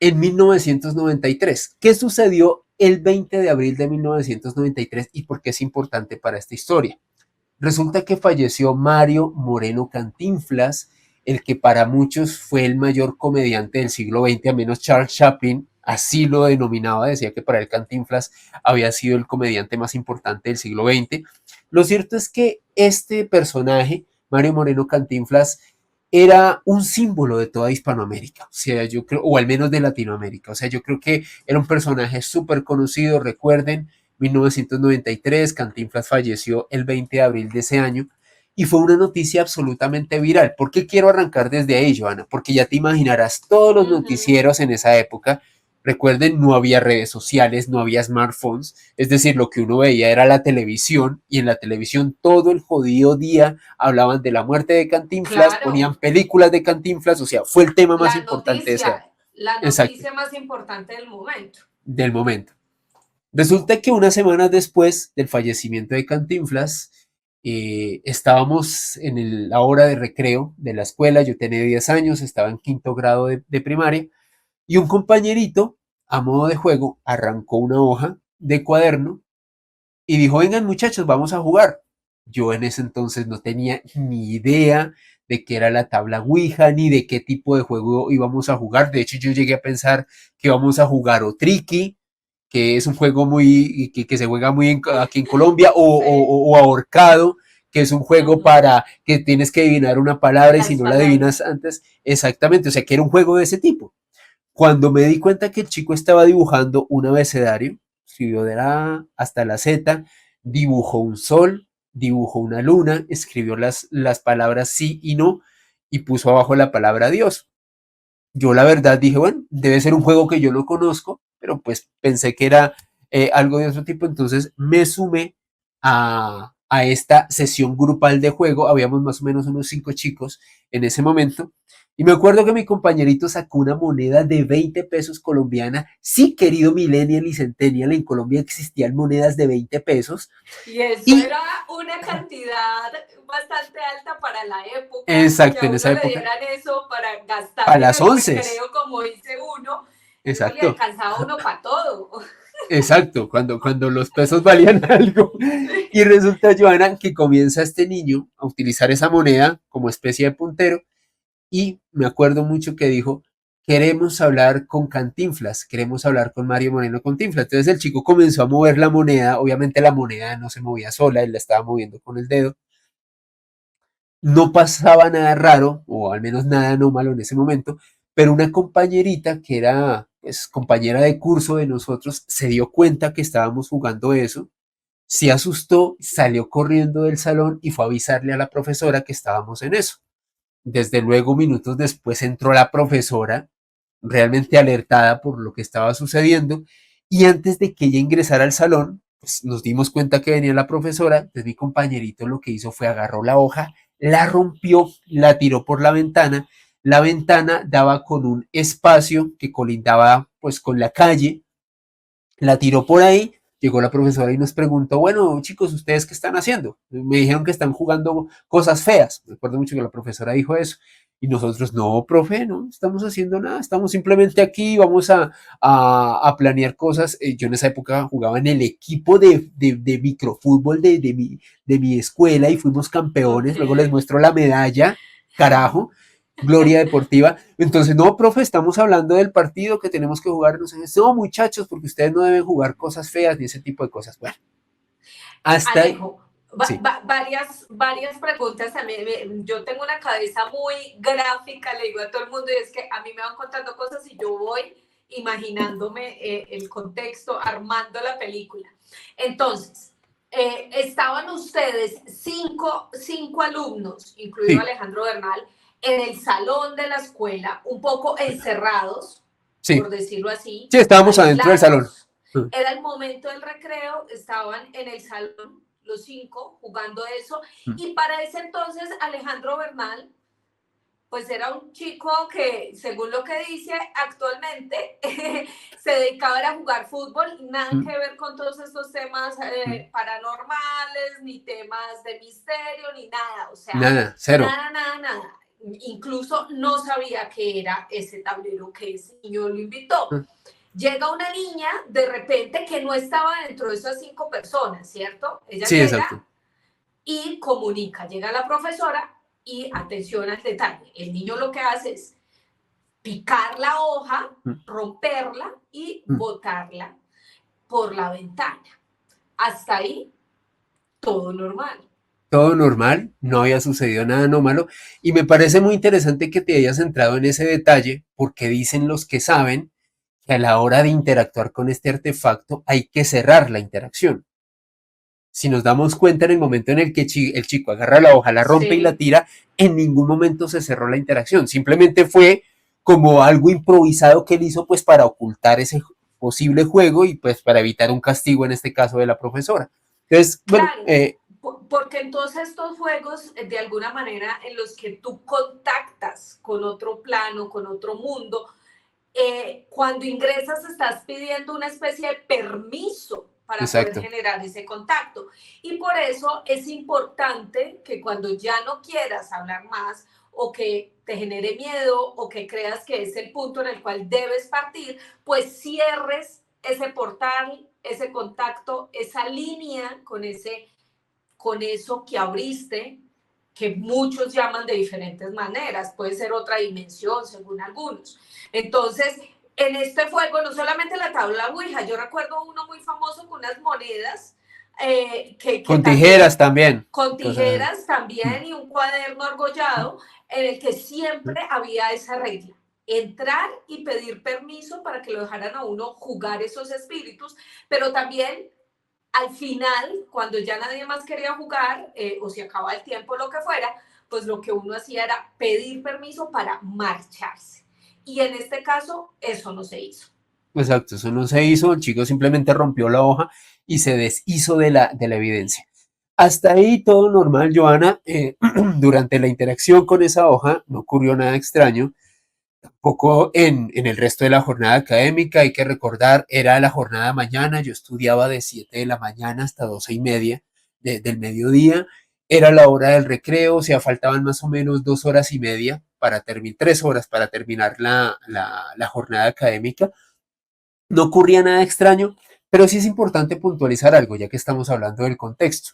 en 1993. ¿Qué sucedió el 20 de abril de 1993 y por qué es importante para esta historia? Resulta que falleció Mario Moreno Cantinflas, el que para muchos fue el mayor comediante del siglo XX, a menos Charles Chaplin así lo denominaba, decía que para él Cantinflas había sido el comediante más importante del siglo XX. Lo cierto es que este personaje, Mario Moreno Cantinflas, era un símbolo de toda Hispanoamérica, o sea, yo creo, o al menos de Latinoamérica, o sea, yo creo que era un personaje súper conocido, recuerden, 1993, Cantinflas falleció el 20 de abril de ese año y fue una noticia absolutamente viral. ¿Por qué quiero arrancar desde ahí, Joana? Porque ya te imaginarás todos los Ujú. noticieros en esa época. Recuerden, no había redes sociales, no había smartphones, es decir, lo que uno veía era la televisión y en la televisión todo el jodido día hablaban de la muerte de Cantinflas, ponían Claro, películas de Cantinflas, o sea, fue el tema más importante de ese año. la Exacto, noticia más importante del momento. del momento. Resulta que unas semanas después del fallecimiento de Cantinflas, estábamos en la hora de recreo de la escuela, yo tenía 10 años, estaba en quinto grado de primaria, y un compañerito, a modo de juego, arrancó una hoja de cuaderno y dijo, vengan muchachos, vamos a jugar. Yo en ese entonces no tenía ni idea de qué era la tabla Ouija, ni de qué tipo de juego íbamos a jugar. De hecho, yo llegué a pensar que íbamos a jugar o Tricky, que es un juego muy que se juega muy aquí en Colombia, Sí. o ahorcado, que es un juego Ujú. para que tienes que adivinar una palabra y si Las no la adivinas palabras. antes, exactamente, o sea, que era un juego de ese tipo. Cuando me di cuenta que el chico estaba dibujando un abecedario, escribió de la A hasta la Z, dibujó un sol, dibujó una luna, escribió las palabras sí y no y puso abajo la palabra Dios. Yo la verdad dije, bueno, debe ser un juego que yo no conozco, pero pues pensé que era algo de otro tipo, entonces me sumé a esta sesión grupal de juego, habíamos más o menos unos 5 chicos en ese momento, y me acuerdo que mi compañerito sacó una moneda de 20 pesos colombiana, sí, querido millennial y centennial, en Colombia existían monedas de 20 pesos, Y eso y era una cantidad bastante alta para la época, que exacto, a en esa uno le época, dieran eso para gastar para en las el 11, recreo como dice uno, eso le exacto. alcanzaba a uno para todo. Exacto, cuando los pesos valían algo. Y resulta, Joana, que comienza este niño a utilizar esa moneda como especie de puntero y me acuerdo mucho que dijo, queremos hablar con Cantinflas, queremos hablar con Mario Moreno Cantinflas. Entonces el chico comenzó a mover la moneda, obviamente la moneda no se movía sola, él la estaba moviendo con el dedo. No pasaba nada raro, o al menos nada anómalo en ese momento, pero una compañerita que era pues, compañera de curso de nosotros se dio cuenta que estábamos jugando eso, se asustó, salió corriendo del salón y fue a avisarle a la profesora que estábamos en eso. Desde luego, minutos después entró la profesora, realmente alertada por lo que estaba sucediendo, y antes de que ella ingresara al salón, pues nos dimos cuenta que venía la profesora, entonces mi compañerito lo que hizo fue agarró la hoja, la rompió, la tiró por la ventana daba con un espacio que colindaba pues con la calle, la tiró por ahí, llegó la profesora y nos preguntó, bueno, chicos, ¿ustedes qué están haciendo? Me dijeron que están jugando cosas feas. Me acuerdo mucho que la profesora dijo eso. Y nosotros, no, profe, no estamos haciendo nada, estamos simplemente aquí, vamos a planear cosas. Yo en esa época jugaba en el equipo de microfútbol de mi escuela y fuimos Ok. campeones, luego les muestro la medalla, carajo, gloria deportiva. Entonces, no, profe, estamos hablando del partido que tenemos que jugar. No, muchachos, porque ustedes no deben jugar cosas feas ni ese tipo de cosas. Bueno, hasta ahí, Alejo, sí, varias preguntas también. Yo tengo una cabeza muy gráfica, le digo a todo el mundo, y es que a mí me van contando cosas y yo voy imaginándome el contexto, armando la película. Entonces, estaban ustedes cinco alumnos, incluido sí, Alejandro Bernal, en el salón de la escuela, un poco encerrados, por sí, decirlo así, sí, estábamos adentro del salón. aislados. Era el momento del recreo, estaban en el salón los cinco jugando eso, y para ese entonces Alejandro Bernal pues era un chico que, según lo que dice actualmente, se dedicaba a jugar fútbol, nada que ver con todos estos temas paranormales, ni temas de misterio, ni nada, o sea, Nada, cero. nada, nada, nada. Incluso no sabía qué era ese tablero que ese niño lo invitó. Llega una niña de repente que no estaba dentro de esas cinco personas, ¿cierto? Ella Sí, exacto. llega y comunica, llega la profesora y atención al detalle. El niño lo que hace es picar la hoja, romperla y botarla por la ventana. Hasta ahí, todo normal. Todo normal, no había sucedido nada anómalo y me parece muy interesante que te hayas centrado en ese detalle porque dicen los que saben que a la hora de interactuar con este artefacto hay que cerrar la interacción. Si nos damos cuenta en el momento en el que el chico agarra la hoja, la rompe y la Sí, tira, en ningún momento se cerró la interacción. Simplemente fue como algo improvisado que él hizo pues para ocultar ese posible juego y pues para evitar un castigo en este caso de la profesora. Entonces, bueno, claro, porque en todos estos juegos, de alguna manera, en los que tú contactas con otro plano, con otro mundo, cuando ingresas estás pidiendo una especie de permiso para poder exacto, generar ese contacto. Y por eso es importante que cuando ya no quieras hablar más o que te genere miedo o que creas que es el punto en el cual debes partir, pues cierres ese portal, ese contacto, esa línea con eso que abriste, que muchos llaman de diferentes maneras, puede ser otra dimensión según algunos. Entonces, en este juego, no solamente la tabla Ouija, yo recuerdo uno muy famoso con unas monedas que con tijeras también, también, con cosas tijeras también y un cuaderno argollado, en el que siempre había esa regla. Entrar y pedir permiso para que lo dejaran a uno jugar esos espíritus, pero también al final, cuando ya nadie más quería jugar o se acababa el tiempo, lo que fuera, pues lo que uno hacía era pedir permiso para marcharse. Y en este caso, eso no se hizo. exacto, eso no se hizo, el chico simplemente rompió la hoja y se deshizo de la evidencia. Hasta ahí todo normal, Joana. Durante la interacción con esa hoja no ocurrió nada extraño. Poco en el resto de la jornada académica, hay que recordar, era la jornada mañana, yo estudiaba de 7 de la mañana hasta 12:30 del mediodía, era la hora del recreo, o sea, faltaban más o menos 2 horas y media para terminar, 3 horas para terminar la jornada académica. No ocurría nada extraño, pero sí es importante puntualizar algo, ya que estamos hablando del contexto.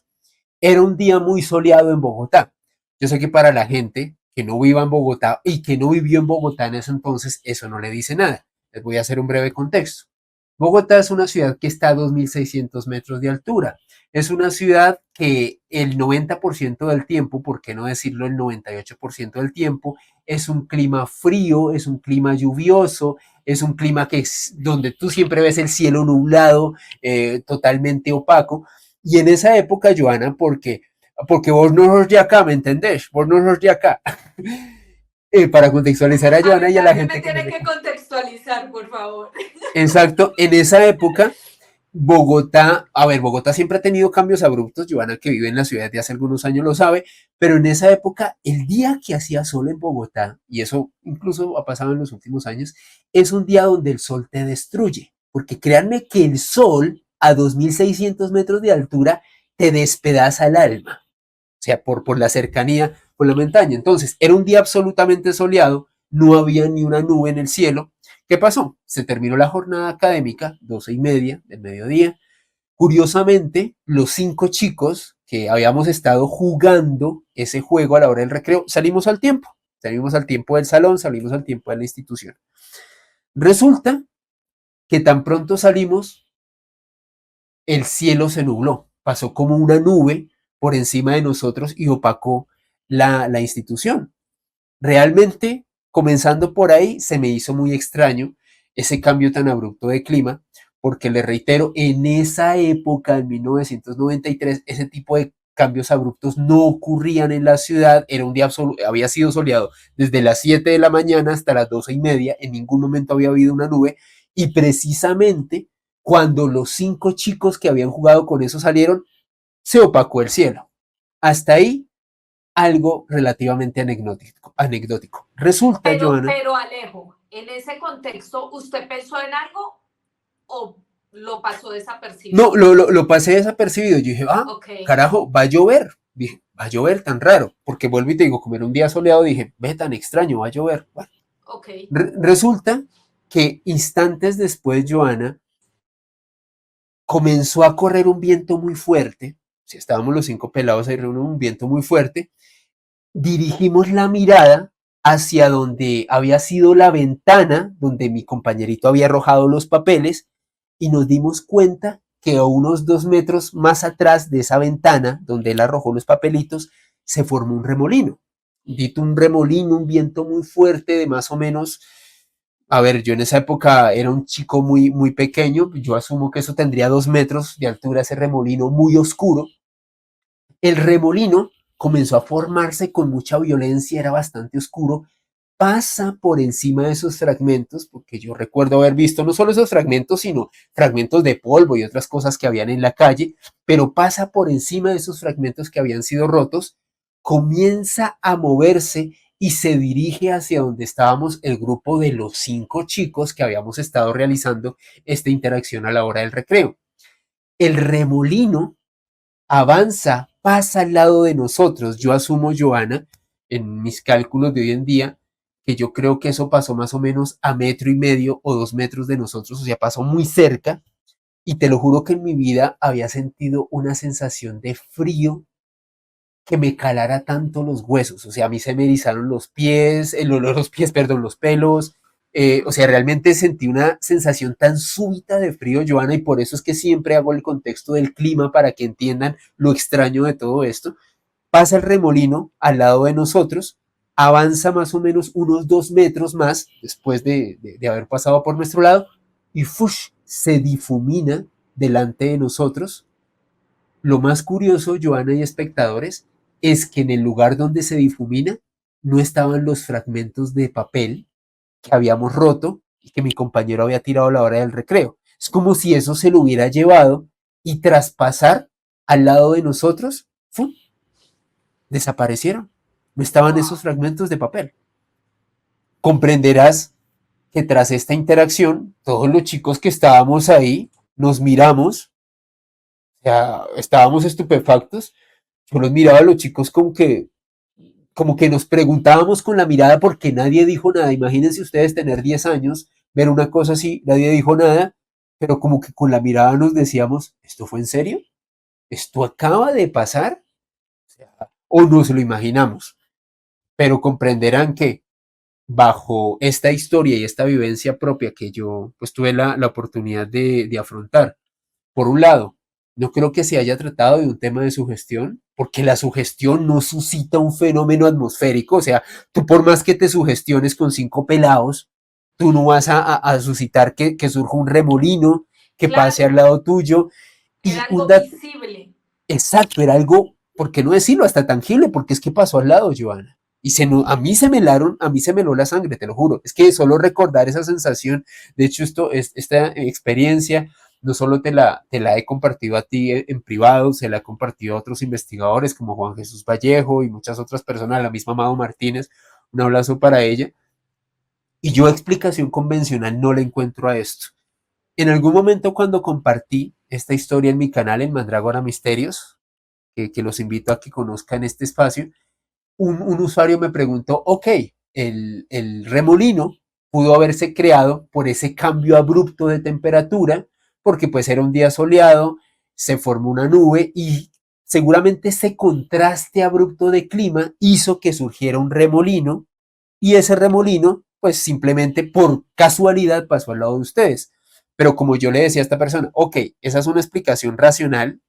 Era un día muy soleado en Bogotá. Yo sé que para la gente que no viva en Bogotá y que no vivió en Bogotá en ese entonces, eso no le dice nada. Les voy a hacer un breve contexto. Bogotá es una ciudad que está a 2.600 metros de altura. Es una ciudad que el 90% del tiempo, por qué no decirlo el 98% del tiempo, es un clima frío, es un clima lluvioso, es un clima que es donde tú siempre ves el cielo nublado, totalmente opaco. Y en esa época, Joana, porque vos no sos de acá, ¿me entendés? Vos no sos de acá. Para contextualizar a A Joana mí y a la también me gente que no tiene se... que contextualizar, por favor. Exacto, en esa época Bogotá, a ver, Bogotá siempre ha tenido cambios abruptos, Joana que vive en la ciudad de hace algunos años lo sabe, pero en esa época, el día que hacía sol en Bogotá, y eso incluso ha pasado en los últimos años, es un día donde el sol te destruye, porque créanme que el sol a 2.600 metros de altura te despedaza el alma. O sea, por la cercanía con la montaña. Entonces, era un día absolutamente soleado, no había ni una nube en el cielo. ¿Qué pasó? Se terminó la jornada académica, 12:30 del mediodía. Curiosamente, los 5 chicos que habíamos estado jugando ese juego a la hora del recreo, salimos al tiempo. Salimos al tiempo del salón, salimos al tiempo de la institución. Resulta que tan pronto salimos, el cielo se nubló, pasó como una nube por encima de nosotros y opacó la institución. Realmente, comenzando por ahí, se me hizo muy extraño ese cambio tan abrupto de clima, porque le reitero, en esa época, en 1993, ese tipo de cambios abruptos no ocurrían en la ciudad, era un día había sido soleado desde las 7 de la mañana hasta las 12:30, en ningún momento había habido una nube, y precisamente cuando los 5 chicos que habían jugado con eso salieron, se opacó el cielo. Hasta ahí algo relativamente anecdótico. Resulta, Joana. Pero Alejo, en ese contexto, ¿usted pensó en algo o lo pasó No, desapercibido? lo pasé desapercibido. Yo dije, Ok. carajo, va a llover. Dije, va a llover tan raro. Porque vuelvo y te digo, como era un día soleado, dije, ve tan extraño, va a llover. Bueno, Ok. resulta que instantes después, Joana, comenzó a correr un viento muy fuerte. Si estábamos los 5 pelados ahí reunidos, un viento muy fuerte. Dirigimos la mirada hacia donde había sido la ventana donde mi compañerito había arrojado los papeles y nos dimos cuenta que a unos 2 metros más atrás de esa ventana donde él arrojó los papelitos se formó un remolino. Dito un remolino, un viento muy fuerte de más o menos, a ver, yo en esa época era un chico muy, muy pequeño, yo asumo que eso tendría 2 metros de altura, ese remolino muy oscuro. El remolino comenzó a formarse con mucha violencia, era bastante oscuro, pasa por encima de esos fragmentos, porque yo recuerdo haber visto no solo esos fragmentos, sino fragmentos de polvo y otras cosas que habían en la calle, pero pasa por encima de esos fragmentos que habían sido rotos, comienza a moverse y se dirige hacia donde estábamos el grupo de los 5 chicos que habíamos estado realizando esta interacción a la hora del recreo. El remolino avanza, pasa al lado de nosotros. Yo asumo, Joana, en mis cálculos de hoy en día, que yo creo que eso pasó más o menos a 1,5 metros o 2 metros de nosotros, o sea, pasó muy cerca. Y te lo juro que en mi vida había sentido una sensación de frío que me calara tanto los huesos. O sea, a mí se me erizaron los pies, los pies, perdón, los pelos. O sea, realmente sentí una sensación tan súbita de frío, Joana, y por eso es que siempre hago el contexto del clima para que entiendan lo extraño de todo esto. Pasa el remolino al lado de nosotros, avanza más o menos unos 2 metros más después de haber pasado por nuestro lado y ¡fush! Se difumina delante de nosotros. Lo más curioso, Joana y espectadores, es que en el lugar donde se difumina no estaban los fragmentos de papel que habíamos roto y que mi compañero había tirado a la hora del recreo. Es como si eso se lo hubiera llevado y tras pasar al lado de nosotros, ¡fum!, desaparecieron. No estaban esos Wow. fragmentos de papel. Comprenderás que tras esta interacción, todos los chicos que estábamos ahí nos miramos, o sea, estábamos estupefactos. Yo los miraba a los chicos como que nos preguntábamos con la mirada porque nadie dijo nada. Imagínense ustedes tener 10 años, ver una cosa así, nadie dijo nada, pero como que con la mirada nos decíamos, ¿esto fue en serio? ¿Esto acaba de pasar? O nos lo imaginamos. Pero comprenderán que bajo esta historia y esta vivencia propia que yo pues tuve la oportunidad de afrontar, por un lado, no creo que se haya tratado de un tema de sugestión, porque la sugestión no suscita un fenómeno atmosférico. O sea, tú por más que te sugestiones con 5 pelados, tú no vas a suscitar que surja un remolino, que pase al Claro, lado tuyo. era Y un algo dato, visible. exacto, era algo, ¿por qué no decirlo? Hasta tangible, porque es que pasó al lado, Joana. Y a mí se me heló la sangre, te lo juro. Es que solo recordar esa sensación, de hecho, esta experiencia, no solo te la he compartido a ti en privado, se la he compartido a otros investigadores como Juan Jesús Vallejo y muchas otras personas, la misma Amado Martínez, un abrazo para ella. Y yo explicación convencional no le encuentro a esto. En algún momento cuando compartí esta historia en mi canal, en Mandrágora Misterios, que los invito a que conozcan este espacio. Un usuario me preguntó, ok, el remolino pudo haberse creado por ese cambio abrupto de temperatura, porque pues era un día soleado, se formó una nube y seguramente ese contraste abrupto de clima hizo que surgiera un remolino y ese remolino pues simplemente por casualidad pasó al lado de ustedes. Pero como yo le decía a esta persona, ok, esa es una explicación racional,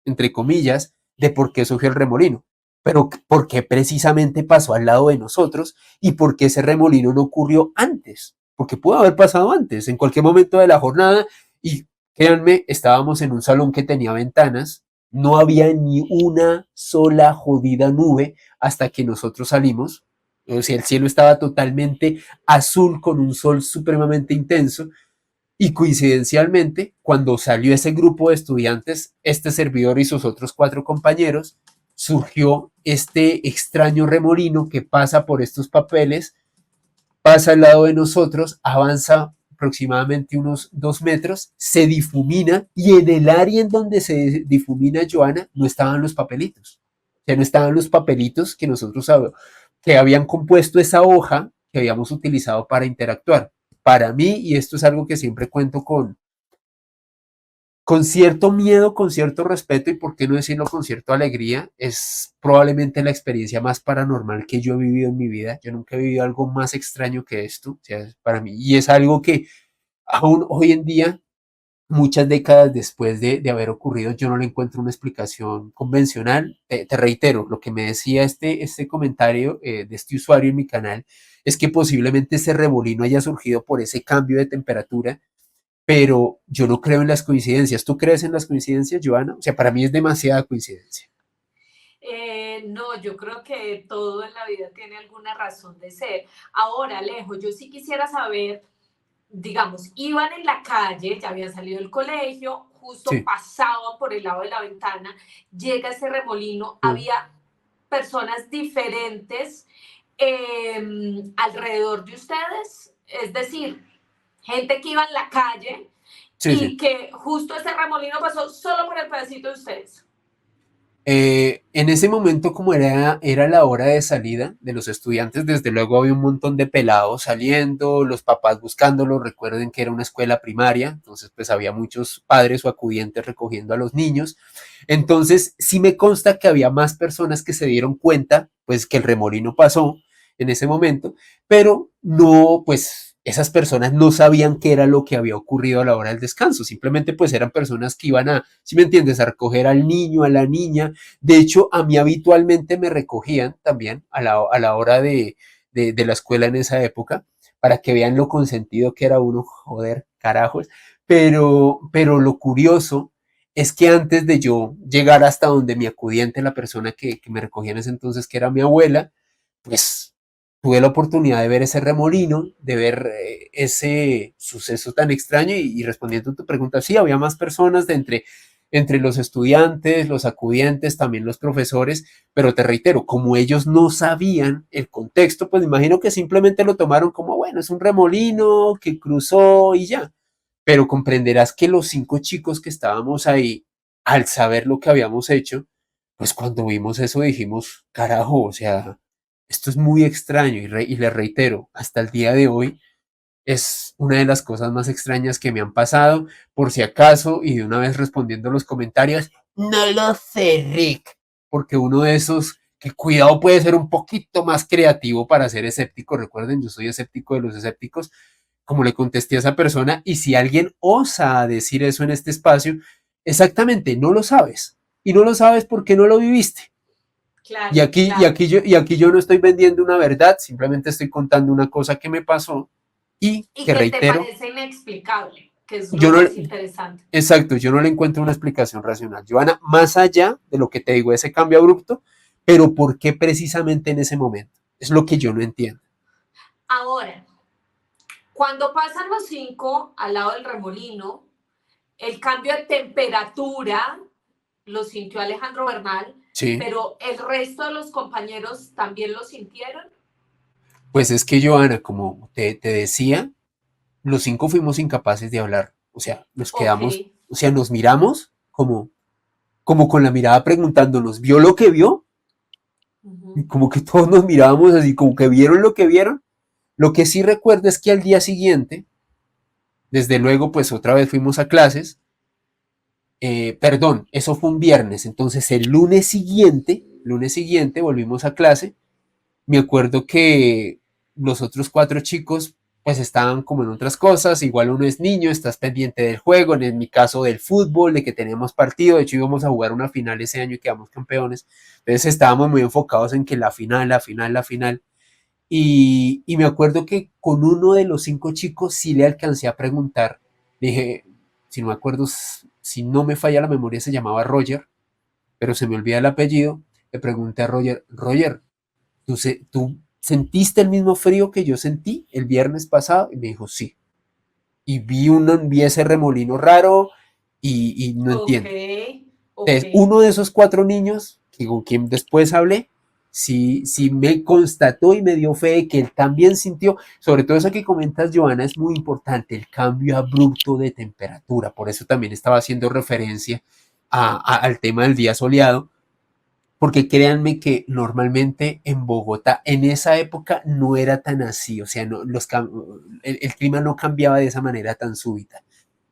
entre comillas, de por qué surgió el remolino. Pero por qué precisamente pasó al lado de nosotros y por qué ese remolino no ocurrió antes. Porque pudo haber pasado antes, en cualquier momento de la jornada. Y créanme, estábamos en un salón que tenía ventanas, no había ni una sola jodida nube hasta que nosotros salimos. O sea, el cielo estaba totalmente azul con un sol supremamente intenso y coincidencialmente, cuando salió ese grupo de estudiantes, este servidor y sus otros 4 compañeros, surgió este extraño remolino que pasa por estos papeles, pasa al lado de nosotros, avanza aproximadamente unos 2 metros, se difumina y en el área en donde se difumina Joana no estaban los papelitos. O sea, no estaban los papelitos que nosotros que habían compuesto esa hoja que habíamos utilizado para interactuar. Para mí, y esto es algo que siempre cuento con cierto miedo, con cierto respeto y por qué no decirlo con cierta alegría, es probablemente la experiencia más paranormal que yo he vivido en mi vida. Yo nunca he vivido algo más extraño que esto, o sea, para mí, y es algo que aún hoy en día, muchas décadas después de haber ocurrido, yo no le encuentro una explicación convencional. Te reitero, lo que me decía este comentario de este usuario en mi canal es que posiblemente ese remolino haya surgido por ese cambio de temperatura, pero yo no creo en las coincidencias. ¿Tú crees en las coincidencias, Joana? O sea, para mí es demasiada coincidencia. No, yo creo que todo en la vida tiene alguna razón de ser. Ahora, Alejo, yo sí quisiera saber, digamos, iban en la calle, ya habían salido del colegio, justo Sí. pasaban por el lado de la ventana, llega ese remolino, Mm. había personas diferentes alrededor de ustedes, es decir, gente que iba en la calle Sí, y sí. que justo ese remolino pasó solo por el pedacito de ustedes. En ese momento, como era la hora de salida de los estudiantes, desde luego había un montón de pelados saliendo, los papás buscándolos. Recuerden que era una escuela primaria, entonces pues había muchos padres o acudientes recogiendo a los niños. Entonces sí me consta que había más personas que se dieron cuenta, pues que el remolino pasó en ese momento, pero no, pues esas personas no sabían qué era lo que había ocurrido a la hora del descanso. Simplemente pues eran personas que iban a, si me entiendes, a recoger al niño, a la niña. De hecho, a mí habitualmente me recogían también a la hora de la escuela en esa época, para que vean lo consentido que era uno, joder, carajos. Pero lo curioso es que antes de yo llegar hasta donde mi acudiente, la persona que me recogía en ese entonces, que era mi abuela, pues tuve la oportunidad de ver ese remolino, de ver ese suceso tan extraño y respondiendo a tu pregunta, sí, había más personas de entre los estudiantes, los acudientes, también los profesores, pero te reitero, como ellos no sabían el contexto, pues me imagino que simplemente lo tomaron como, bueno, es un remolino que cruzó y ya. Pero comprenderás que los 5 chicos que estábamos ahí, al saber lo que habíamos hecho, pues cuando vimos eso dijimos, carajo, o sea, esto es muy extraño y le reitero, hasta el día de hoy es una de las cosas más extrañas que me han pasado. Por si acaso, y de una vez respondiendo los comentarios, no lo sé, Rick, porque uno de esos que cuidado puede ser un poquito más creativo para ser escéptico. Recuerden, yo soy escéptico de los escépticos, como le contesté a esa persona, y si alguien osa decir eso en este espacio, exactamente, no lo sabes. Y no lo sabes porque no lo viviste. Y Claro, aquí, y claro. aquí, yo, y aquí yo no estoy vendiendo una verdad, simplemente estoy contando una cosa que me pasó y Y que que te reitero, parece inexplicable, que es lo yo no, más interesante. exacto, yo no le encuentro una explicación racional. Joana, más allá de lo que te digo, ese cambio abrupto, pero ¿por qué precisamente en ese momento? Es lo que yo no entiendo. Ahora, cuando pasan los 5 al lado del remolino, el cambio de temperatura lo sintió Alejandro Bernal, Sí, pero el resto de los compañeros también lo sintieron. pues es que Joana, como te decía, los 5 fuimos incapaces de hablar. O sea, nos Ok, quedamos O sea, nos miramos como con la mirada preguntándonos, ¿vio lo que vio? Y Ujú. como que todos nos mirábamos así, como que vieron lo que vieron. Lo que sí recuerdo es que al día siguiente, desde luego, pues otra vez fuimos a clases. Perdón, eso fue un viernes. Entonces el lunes siguiente volvimos a clase. Me acuerdo que los otros cuatro chicos pues estaban como en otras cosas, igual uno es niño, estás pendiente del juego, en mi caso del fútbol, de que teníamos partido, de hecho íbamos a jugar una final ese año y quedamos campeones, entonces estábamos muy enfocados en que la final, la final, la final, y me acuerdo que con uno de los cinco chicos sí le alcancé a preguntar, le dije, si no me acuerdo, si no me falla la memoria se llamaba Roger, pero se me olvida el apellido, le pregunté a Roger, Roger, ¿tú sentiste el mismo frío que yo sentí el viernes pasado? Y me dijo, sí. Y vi ese remolino raro y no Ok, entiendo. ok. Entonces, uno de esos cuatro niños, que con quien después hablé, sí me constató y me dio fe de que él también sintió, sobre todo eso que comentas, Joana, es muy importante, el cambio abrupto de temperatura. Por eso también estaba haciendo referencia al tema del día soleado, porque créanme que normalmente en Bogotá en esa época no era tan así, o sea, no, el clima no cambiaba de esa manera tan súbita.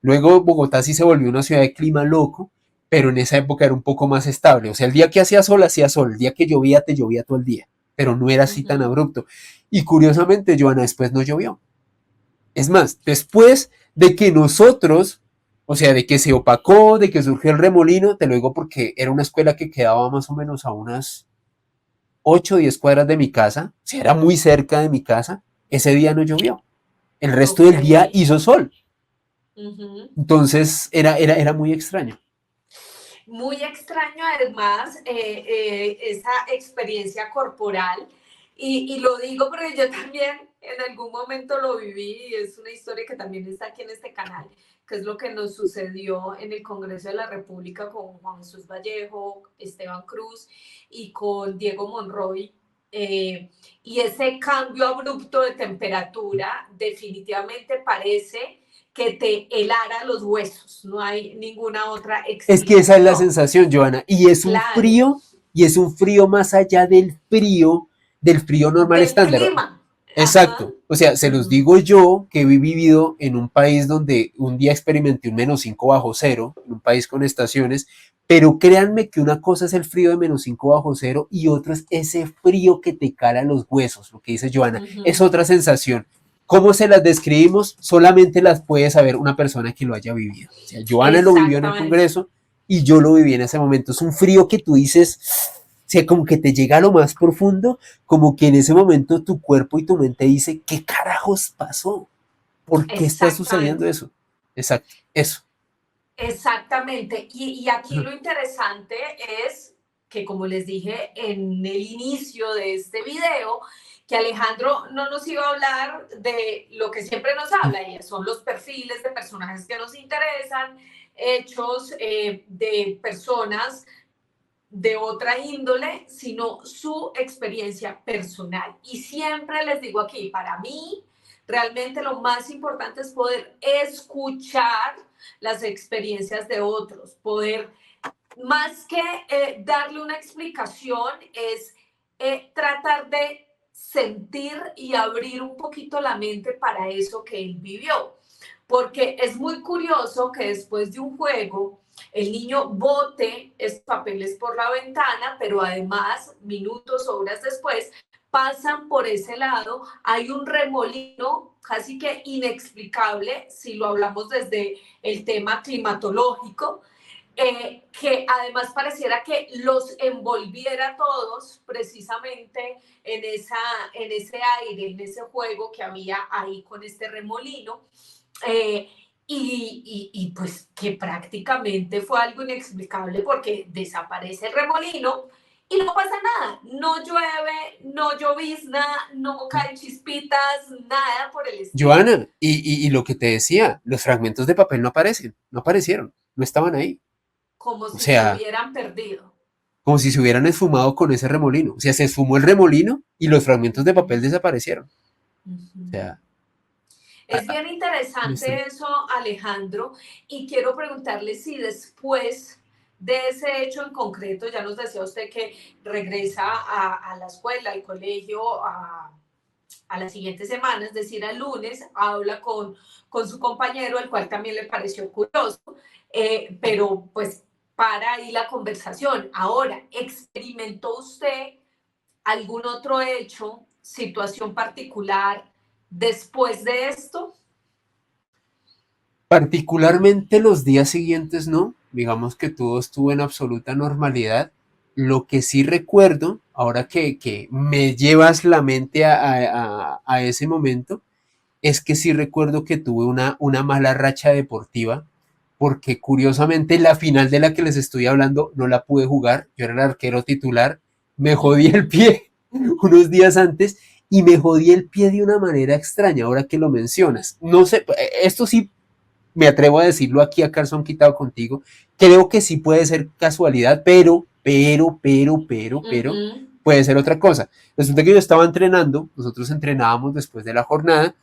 Luego Bogotá sí se volvió una ciudad de clima loco, pero en esa época era un poco más estable, o sea, el día que hacía sol, el día que llovía te llovía todo el día, pero no era así tan Ujú. abrupto. Y curiosamente, Joana, después no llovió. Es más, después de que nosotros, o sea, de que se opacó, de que surgió el remolino, te lo digo porque era una escuela que quedaba más o menos a unas 8 o 10 cuadras de mi casa, o sea, era muy cerca de mi casa, ese día no llovió. El resto Ok. del día hizo sol. Ujú. Entonces era muy extraño. Muy extraño además esa experiencia corporal y lo digo porque yo también en algún momento lo viví y es una historia que también está aquí en este canal, que es lo que nos sucedió en el Congreso de la República con Juan Jesús Vallejo, Esteban Cruz y con Diego Monroy. Y ese cambio abrupto de temperatura definitivamente parece que te helara los huesos, no hay ninguna otra Es que esa es la explicación. sensación, Joana. Claro, Y es un frío más allá del frío normal del estándar. clima. Ajá. Exacto. O sea, se los Ujú. digo yo que he vivido en un país donde un día experimenté un -5 bajo cero, en un país con estaciones, pero créanme que una cosa es el frío de -5 bajo cero y otro es ese frío que te cala los huesos, lo que dice Joana. Es Ujú. otra sensación. ¿Cómo se las describimos? Solamente las puede saber una persona que lo haya vivido. O sea, Joana lo vivió en el Exactamente. Congreso y yo lo viví en ese momento. Es un frío que tú dices, o sea, como que te llega a lo más profundo, como que en ese momento tu cuerpo y tu mente dice, ¿qué carajos pasó? ¿Por qué está sucediendo Exactamente. eso? Exacto, eso. Exactamente. Y aquí lo interesante es que, como les dije en el inicio de este video, que Alejandro no nos iba a hablar de lo que siempre nos habla, y son los perfiles de personajes que nos interesan, hechos de personas de otra índole, sino su experiencia personal. Y siempre les digo aquí, para mí, realmente lo más importante es poder escuchar las experiencias de otros, poder, más que darle una explicación, es tratar de sentir y abrir un poquito la mente para eso que él vivió. Porque es muy curioso que después de un juego el niño bote esos papeles por la ventana, pero además, minutos, horas después, pasan por ese lado, hay un remolino casi que inexplicable si lo hablamos desde el tema climatológico, que además pareciera que los envolviera a todos precisamente en ese aire, en ese juego que había ahí con este remolino. Eh, pues que prácticamente fue algo inexplicable porque desaparece el remolino y no pasa nada, no llueve, no llovizna, no caen chispitas, nada por el estilo, Joana, y lo que te decía, los fragmentos de papel no aparecen, no aparecieron, no estaban ahí. como O si se sea, hubieran perdido. como si se hubieran esfumado con ese remolino. O sea, se esfumó el remolino y los fragmentos de papel desaparecieron. O Ujú. sea, Es bien Listo. interesante eso, Alejandro, y quiero preguntarle si después de ese hecho en concreto, ya nos decía usted que regresa a la escuela, al colegio, a la siguiente semana, es decir, al lunes, habla con su compañero, el cual también le pareció curioso, pero pues para ahí la conversación. Ahora, ¿experimentó usted algún otro hecho, situación particular después de esto? Particularmente los días siguientes no, digamos que todo estuvo en absoluta normalidad. Lo que sí recuerdo, ahora que me llevas la mente a ese momento, es que sí recuerdo que tuve una mala racha deportiva, porque curiosamente la final de la que les estoy hablando no la pude jugar, yo era el arquero titular, me jodí el Ujú. pie unos días antes y me jodí el pie de una manera extraña, ahora que lo mencionas. No sé, esto sí me atrevo a decirlo aquí a calzón quitado contigo, creo que sí puede ser casualidad, pero, Ujú. puede ser otra cosa. Resulta que yo estaba entrenando, nosotros entrenábamos después de la jornada,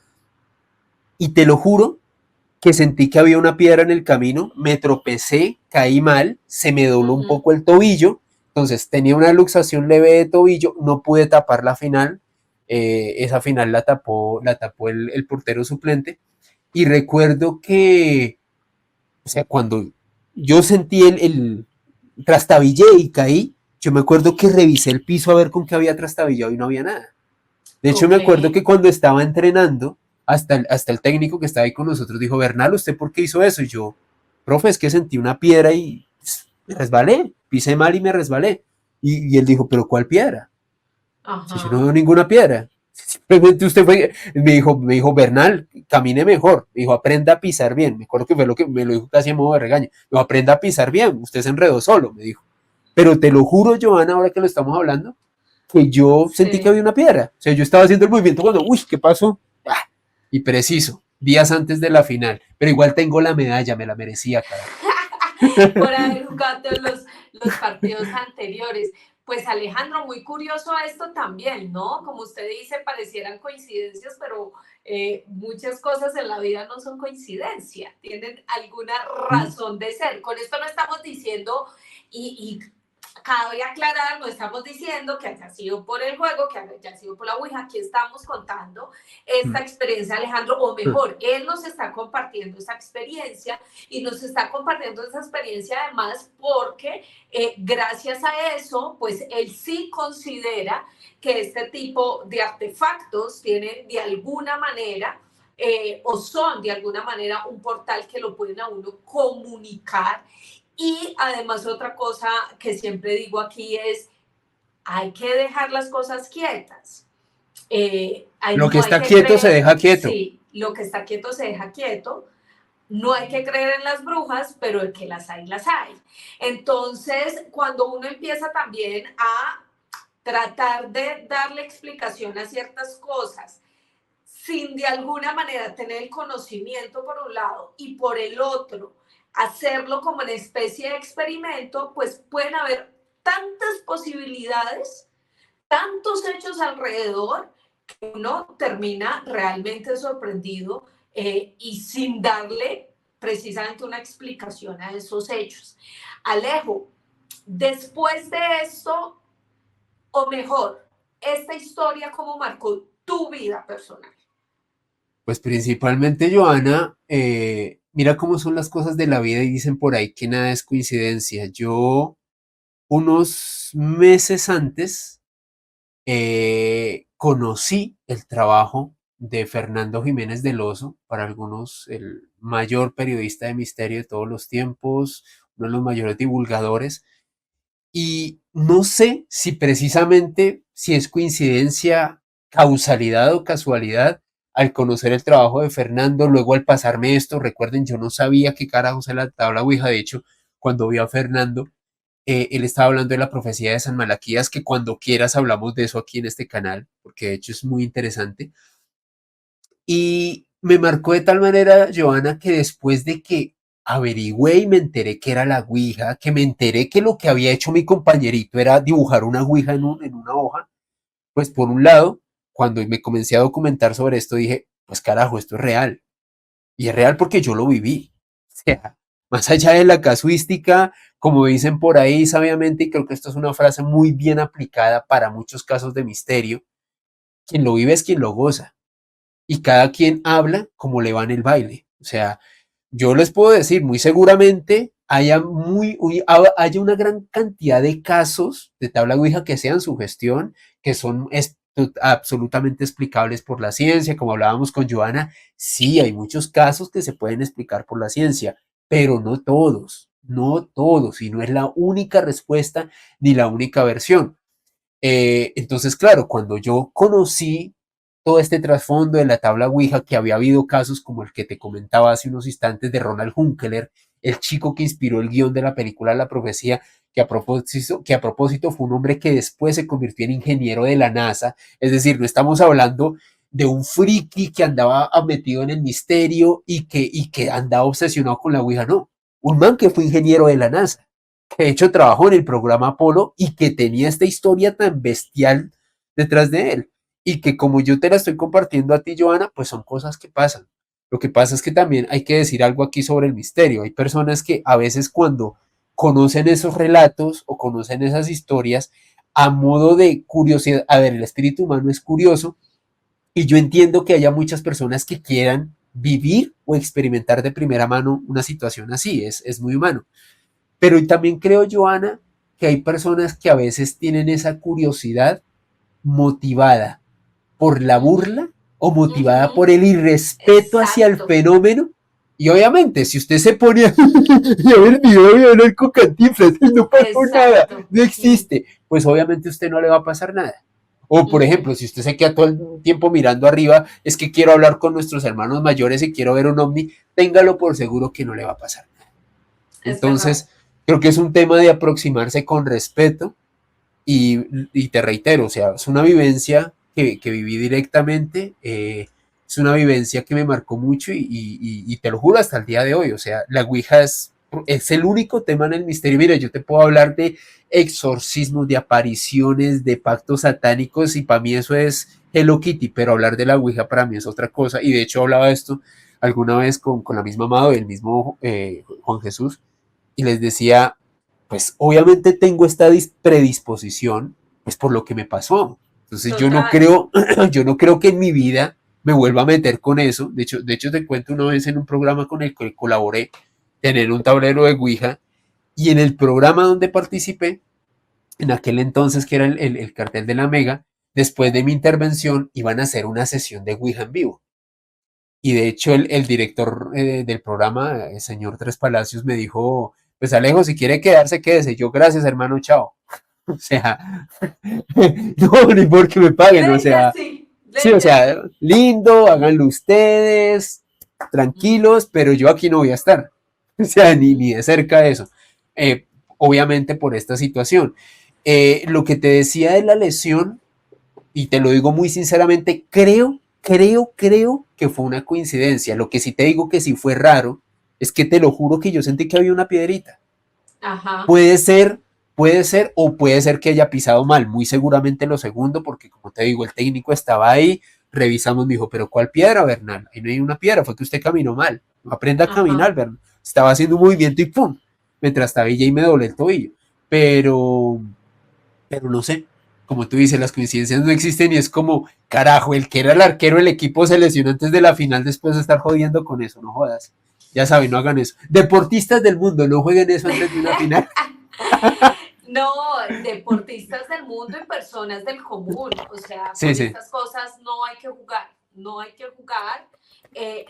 y te lo juro que sentí que había una piedra en el camino, me tropecé, caí mal, se me dobló un Ujú. poco el tobillo, entonces tenía una luxación leve de tobillo, no pude tapar la final, esa final la tapó el portero suplente, y recuerdo que, o sea, cuando yo sentí el trastabillé y caí, yo me acuerdo que revisé el piso a ver con qué había trastabillado y no había nada. De hecho, me Ok. acuerdo que cuando estaba entrenando, hasta el técnico que estaba ahí con nosotros dijo, Bernal, ¿usted por qué hizo eso? Y yo, profe, es que sentí una piedra y me resbalé, pisé mal y me resbalé. Y él dijo, ¿pero cuál piedra? Si yo no Ajá. veo ninguna piedra. Simplemente usted fue, me dijo, Bernal, camine mejor. Me dijo, aprenda a pisar bien. Me acuerdo que fue lo que me lo dijo casi a modo de regaño. Me dijo, aprenda a pisar bien. Usted se enredó solo, me dijo. Pero te lo juro, Joana, ahora que lo estamos hablando, que yo sentí que había Sí. una piedra. O sea, yo estaba haciendo el movimiento cuando, uy, ¿qué pasó? ¡Ah! Y preciso, días antes de la final. Pero igual tengo la medalla, me la merecía, carajo. Por haber jugado todos los partidos anteriores. Pues Alejandro, muy curioso esto también, ¿no? Como usted dice, parecieran coincidencias, pero muchas cosas en la vida no son coincidencia, tienen alguna razón de ser. Con esto no estamos diciendo, y cabe aclarar, no estamos diciendo que haya sido por el juego, que haya sido por la Ouija, aquí estamos contando esta experiencia, Alejandro, o mejor, él nos está compartiendo esa experiencia y nos está compartiendo esa experiencia además porque gracias a eso, pues él sí considera que este tipo de artefactos tienen de alguna manera o son de alguna manera un portal que lo pueden a uno comunicar. Y además otra cosa que siempre digo aquí es, hay que dejar las cosas quietas. Lo que No hay está que quieto se creer, deja quieto. sí, lo que está quieto se deja quieto, no hay que creer en las brujas, pero el que las hay, las hay. Entonces, cuando uno empieza también a tratar de darle explicación a ciertas cosas, sin de alguna manera tener el conocimiento por un lado y por el otro, hacerlo como una especie de experimento, pues pueden haber tantas posibilidades, tantos hechos alrededor, que uno termina realmente sorprendido y sin darle precisamente una explicación a esos hechos. Alejo, después de esto, o mejor, esta historia, ¿cómo marcó tu vida personal? Pues principalmente, Joana, mira cómo son las cosas de la vida y dicen por ahí que nada es coincidencia. Yo, unos meses antes, conocí el trabajo de Fernando Jiménez del Oso, para algunos el mayor periodista de misterio de todos los tiempos, uno de los mayores divulgadores, y no sé si precisamente si es coincidencia, causalidad o casualidad, al conocer el trabajo de Fernando, luego al pasarme esto, recuerden, yo no sabía qué carajos era la tabla Ouija, de hecho, cuando vi a Fernando, él estaba hablando de la profecía de San Malaquías, que cuando quieras hablamos de eso aquí en este canal, porque de hecho es muy interesante. Y me marcó de tal manera, Joana, que después de que averigüé y me enteré que era la Ouija, que me enteré que lo que había hecho mi compañerito era dibujar una Ouija en una hoja, pues por un lado, cuando me comencé a documentar sobre esto, dije, pues carajo, esto es real. Y es real porque yo lo viví. O sea, más allá de la casuística, como dicen por ahí sabiamente, y creo que esto es una frase muy bien aplicada para muchos casos de misterio, quien lo vive es quien lo goza. Y cada quien habla como le va en el baile. O sea, yo les puedo decir, muy seguramente haya una gran cantidad de casos de tabla Ouija que sean su gestión, que son absolutamente explicables por la ciencia, como hablábamos con Joana, sí, hay muchos casos que se pueden explicar por la ciencia, pero no todos, no todos, y no es la única respuesta ni la única versión. Entonces, claro, cuando yo conocí todo este trasfondo de la tabla Ouija, que había habido casos como el que te comentaba hace unos instantes de Ronald Hunkeler, el chico que inspiró el guión de la película La Profecía, que a propósito fue un hombre que después se convirtió en ingeniero de la NASA, es decir, no estamos hablando de un friki que andaba metido en el misterio y que andaba obsesionado con la Ouija, no, un man que fue ingeniero de la NASA, que de hecho trabajó en el programa Apolo y que tenía esta historia tan bestial detrás de él. Y que como yo te la estoy compartiendo a ti, Joana, pues son cosas que pasan. Lo que pasa es que también hay que decir algo aquí sobre el misterio. Hay personas que a veces cuando conocen esos relatos o conocen esas historias, a modo de curiosidad, a ver, el espíritu humano es curioso y yo entiendo que haya muchas personas que quieran vivir o experimentar de primera mano una situación así, es muy humano. Pero también creo, Joana, que hay personas que a veces tienen esa curiosidad motivada por la Ujú, burla o motivada por ujú. el irrespeto hacia el Exacto. fenómeno. Y obviamente, si usted se pone a ver el video y hablar con Cantinflas, no pasó nada, Exacto. no Mm, existe, pues obviamente a usted no le va a pasar nada. O por ujú. ejemplo, si usted se queda todo el tiempo mirando arriba, es que quiero hablar con nuestros hermanos mayores y quiero ver un ovni, téngalo por seguro que no le va a pasar. Es verdad. Entonces, creo que es un tema de aproximarse con respeto y te reitero, o sea, es una vivencia que viví directamente, es una vivencia que me marcó mucho y te lo juro hasta el día de hoy, o sea, la Ouija es el único tema en el misterio. Mira, yo te puedo hablar de exorcismos, de apariciones, de pactos satánicos y para mí eso es Hello Kitty, pero hablar de la Ouija para mí es otra cosa y de hecho hablaba de esto alguna vez con la misma Amado y el mismo Juan Jesús y les decía, pues obviamente tengo esta predisposición, pues por lo que me pasó. Entonces yo no Total. creo, yo no creo que en mi vida me vuelva a meter con eso. De hecho te cuento una vez en un programa con el que colaboré, tener un tablero de Ouija, y en el programa donde participé, en aquel entonces que era el cartel de la Mega, después de mi intervención iban a hacer una sesión de Ouija en vivo. Y de hecho el director del programa, el señor Tres Palacios, me dijo, pues Alejo, si quiere quedarse, quédese. Yo, gracias hermano, chao. O sea, no, ni porque me paguen, o Venga, sea, sí. sí, o Venga, sea, sí. lindo, háganlo ustedes, tranquilos, Ujú, pero yo aquí no voy a estar. O sea, ujú. ni de cerca de eso. Obviamente por esta situación. Lo que te decía de la lesión, y te lo digo muy sinceramente, creo que fue una coincidencia. Lo que sí te digo que sí fue raro es que te lo juro que yo sentí que había una piedrita. Ajá. Puede ser, puede ser, o puede ser que haya pisado mal. Muy seguramente lo segundo, porque como te digo, el técnico estaba ahí, revisamos, me dijo, pero ¿cuál piedra, Bernal? Ahí no hay una piedra, fue que usted caminó mal. Aprenda a Ajá. caminar, Bernal. Estaba haciendo un movimiento y ¡pum! Me trastabillé y me doblé el tobillo. Pero, pero no sé, como tú dices, las coincidencias no existen y es como, carajo, el que era el arquero del equipo se lesionó antes de la final después de estar jodiendo con eso, no jodas. Ya saben, no hagan eso. Deportistas del mundo, no jueguen eso antes de una final. No, deportistas del mundo y personas del común. O sea, Sí, con sí. estas cosas no hay que jugar. No hay que jugar.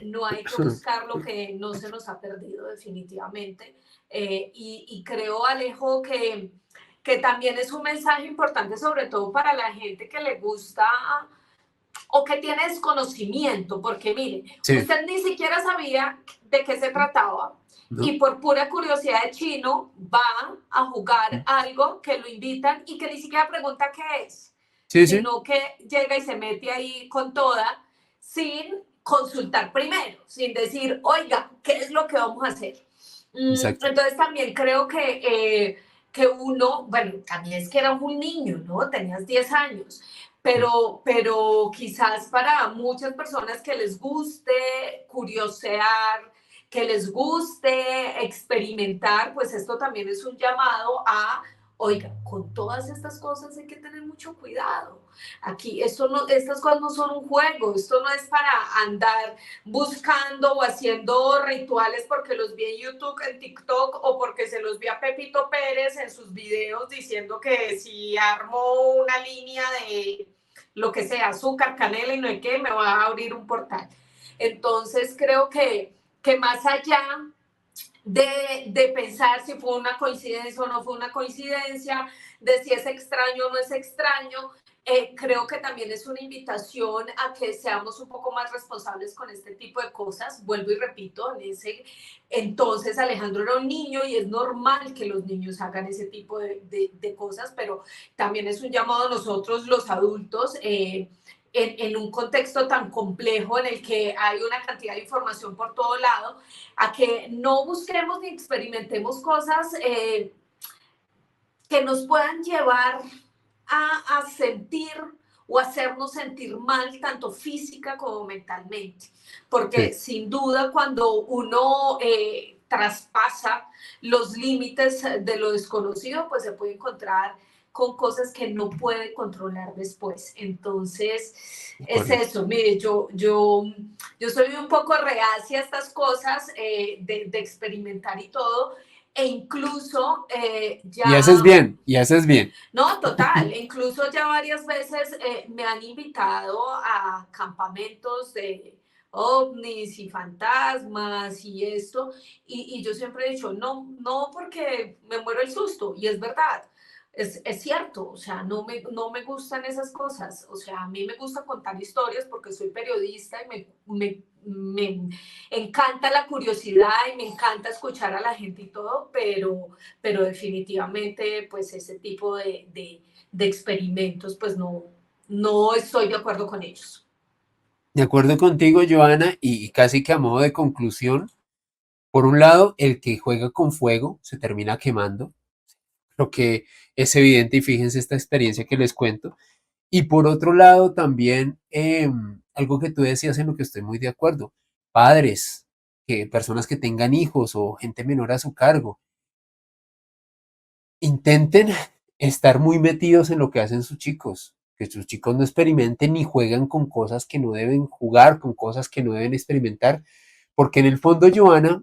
No hay que buscar lo que no se nos ha perdido definitivamente. Y creo, Alejo, que también es un mensaje importante, sobre todo para la gente que le gusta o que tiene desconocimiento, porque mire, Sí, usted ni siquiera sabía de qué se trataba ¿no? y por pura curiosidad de chino va a jugar algo que lo invitan y que ni siquiera pregunta qué es, Sí, sí, sino que llega y se mete ahí con toda sin consultar primero, sin decir, oiga, ¿qué es lo que vamos a hacer? exacto. Entonces también creo que uno, bueno, también es que era un niño, ¿no? Tenías 10 años, pero quizás para muchas personas que les guste curiosear, que les guste experimentar, pues esto también es un llamado a, oiga, con todas estas cosas hay que tener mucho cuidado. Aquí, estas cosas no son un juego, esto no es para andar buscando o haciendo rituales porque los vi en YouTube, en TikTok, o porque se los vi a Pepito Pérez en sus videos diciendo que si armo una línea de lo que sea, azúcar, canela y no hay qué, me va a abrir un portal. Entonces creo que más allá de pensar si fue una coincidencia o no fue una coincidencia, de si es extraño o no es extraño, creo que también es una invitación a que seamos un poco más responsables con este tipo de cosas. Vuelvo y repito, en ese entonces Alejandro era un niño y es normal que los niños hagan ese tipo de cosas, pero también es un llamado a nosotros los adultos. En un contexto tan complejo en el que hay una cantidad de información por todo lado, a que no busquemos ni experimentemos cosas que nos puedan llevar a sentir o hacernos sentir mal, tanto física como mentalmente. Porque Sí. sin duda cuando uno traspasa los límites de lo desconocido, pues se puede encontrar con cosas que no puede controlar después. Entonces, es Correcto. eso, mire, yo soy un poco reacia a estas cosas de experimentar y todo, e incluso Y haces ya bien, y haces bien. no, total. Incluso ya varias veces me han invitado a campamentos de ovnis y fantasmas y esto, y yo siempre he dicho, no, no, porque me muero el susto, y es verdad. Es cierto, o sea, no me gustan esas cosas, o sea, a mí me gusta contar historias porque soy periodista y me encanta la curiosidad y me encanta escuchar a la gente y todo, pero definitivamente pues ese tipo de experimentos pues no estoy de acuerdo con ellos. De acuerdo contigo, Joana, y casi que a modo de conclusión, por un lado, el que juega con fuego se termina quemando, lo que es evidente y fíjense esta experiencia que les cuento. Y por otro lado, también algo que tú decías en lo que estoy muy de acuerdo, padres, que personas que tengan hijos o gente menor a su cargo, intenten estar muy metidos en lo que hacen sus chicos, que sus chicos no experimenten ni jueguen con cosas que no deben jugar, con cosas que no deben experimentar, porque en el fondo, Joana,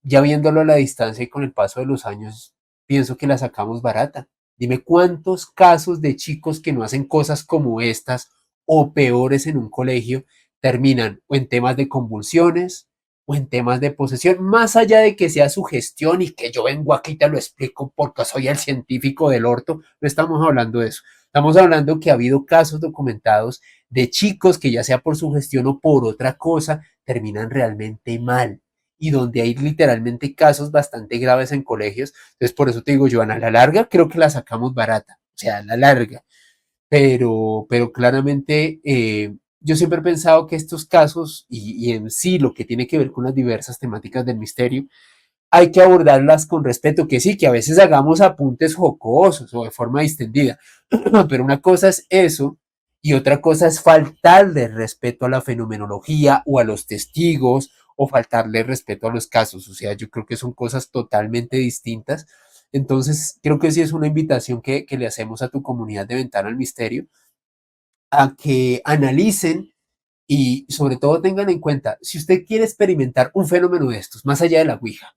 ya viéndolo a la distancia y con el paso de los años, pienso que la sacamos barata. Dime cuántos casos de chicos que no hacen cosas como estas o peores en un colegio terminan o en temas de convulsiones o en temas de posesión, más allá de que sea su gestión y que yo vengo aquí y te lo explico porque soy el científico del orto, no estamos hablando de eso. Estamos hablando que ha habido casos documentados de chicos que ya sea por su gestión o por otra cosa, terminan realmente mal y donde hay literalmente casos bastante graves en colegios. Entonces, por eso te digo, Joana, a la larga creo que la sacamos barata, o sea, a la larga. Pero claramente yo siempre he pensado que estos casos y en sí lo que tiene que ver con las diversas temáticas del misterio, hay que abordarlas con respeto, que sí, que a veces hagamos apuntes jocosos o de forma distendida, pero una cosa es eso y otra cosa es faltarle respeto a la fenomenología o a los testigos o faltarle respeto a los casos, o sea, yo creo que son cosas totalmente distintas. Entonces, creo que sí es una invitación que le hacemos a tu comunidad de Ventana al Misterio a que analicen y sobre todo tengan en cuenta, si usted quiere experimentar un fenómeno de estos, más allá de la Ouija,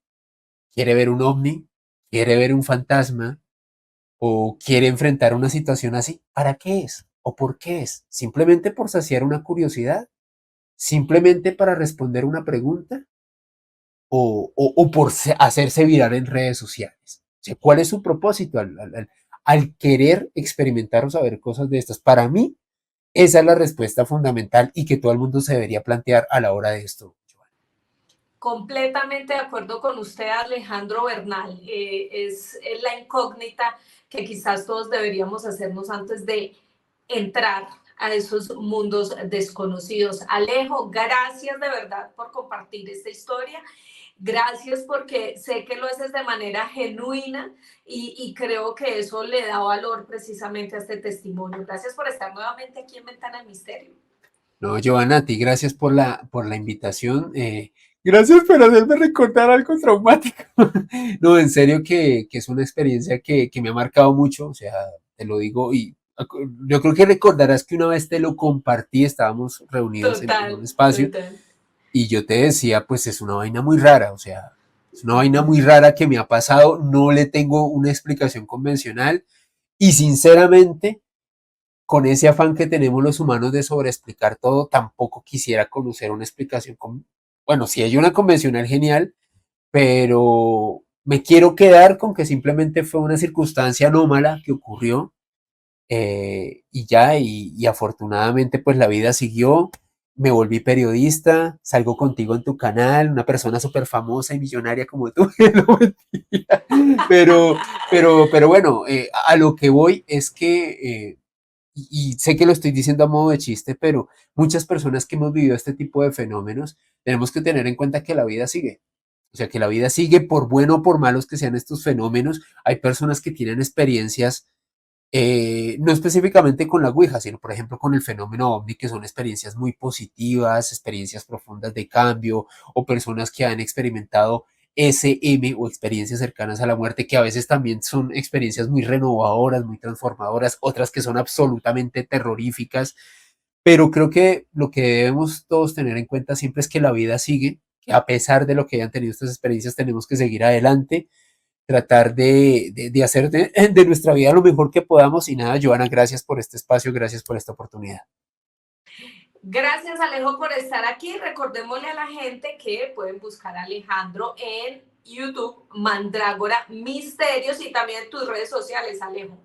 quiere ver un ovni, quiere ver un fantasma o quiere enfrentar una situación así, ¿para qué es? ¿O por qué es? ¿Simplemente por saciar una curiosidad? ¿Simplemente para responder una pregunta? ¿O por hacerse viral en redes sociales? O sea, ¿cuál es su propósito al querer experimentar o saber cosas de estas? Para mí, esa es la respuesta fundamental y que todo el mundo se debería plantear a la hora de esto. Completamente de acuerdo con usted, Alejandro Bernal. Es la incógnita que quizás todos deberíamos hacernos antes de entrar a esos mundos desconocidos. Alejo, gracias de verdad por compartir esta historia. Gracias porque sé que lo haces de manera genuina y creo que eso le da valor precisamente a este testimonio. Gracias por estar nuevamente aquí en Ventana al Misterio. No, Joana, a ti gracias por la invitación. Gracias por hacerme recordar algo traumático. No, en serio que es una experiencia que me ha marcado mucho, o sea, te lo digo y yo creo que recordarás que una vez te lo compartí, estábamos reunidos en un Total, espacio total. y yo te decía, pues es una vaina muy rara, o sea, es una vaina muy rara que me ha pasado, no le tengo una explicación convencional y sinceramente con ese afán que tenemos los humanos de sobreexplicar todo, tampoco quisiera conocer una explicación bueno, si hay una convencional genial, pero me quiero quedar con que simplemente fue una circunstancia anómala que ocurrió y ya, y afortunadamente pues la vida siguió, me volví periodista, salgo contigo en tu canal, una persona súper famosa y millonaria como tú, no mentira, pero bueno, a lo que voy es que y sé que lo estoy diciendo a modo de chiste, pero muchas personas que hemos vivido este tipo de fenómenos tenemos que tener en cuenta que la vida sigue. O sea, que la vida sigue por bueno o por malos que sean estos fenómenos. Hay personas que tienen experiencias, no específicamente con la Ouija, sino por ejemplo con el fenómeno ovni, que son experiencias muy positivas, experiencias profundas de cambio, o personas que han experimentado SM o experiencias cercanas a la muerte, que a veces también son experiencias muy renovadoras, muy transformadoras, otras que son absolutamente terroríficas, pero creo que lo que debemos todos tener en cuenta siempre es que la vida sigue, que a pesar de lo que hayan tenido estas experiencias tenemos que seguir adelante, tratar de hacer de nuestra vida lo mejor que podamos y nada, Joana, gracias por este espacio, gracias por esta oportunidad. Gracias, Alejo, por estar aquí. Recordémosle a la gente que pueden buscar a Alejandro en YouTube, Mandrágora Misterios, y también en tus redes sociales, Alejo.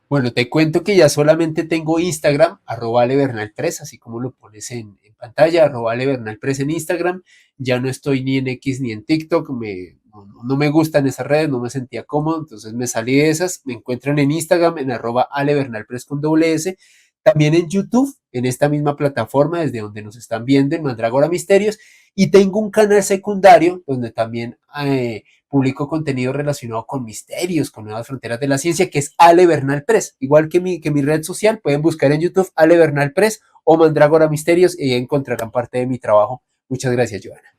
Bueno, te cuento que ya solamente tengo Instagram, @alebernal3, así como lo pones en pantalla, @alebernal3 en Instagram. Ya no estoy ni en X ni en TikTok, no me gustan esas redes, no me sentía cómodo, entonces me salí de esas. Me encuentran en Instagram, en @alebernal3 con doble S. También en YouTube, en esta misma plataforma, desde donde nos están viendo, en Mandrágora Misterios. Y tengo un canal secundario donde también publico contenido relacionado con misterios, con nuevas fronteras de la ciencia, que es Ale Bernal Press. Igual que mi red social, pueden buscar en YouTube Ale Bernal Press o Mandrágora Misterios y encontrarán parte de mi trabajo. Muchas gracias, Joana.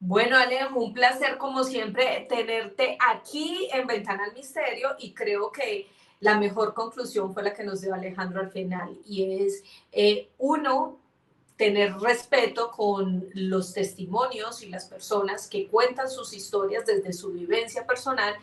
Bueno, Alejo, un placer como siempre tenerte aquí en Ventana al Misterio y creo que la mejor conclusión fue la que nos dio Alejandro al final y es, uno, tener respeto con los testimonios y las personas que cuentan sus historias desde su vivencia personal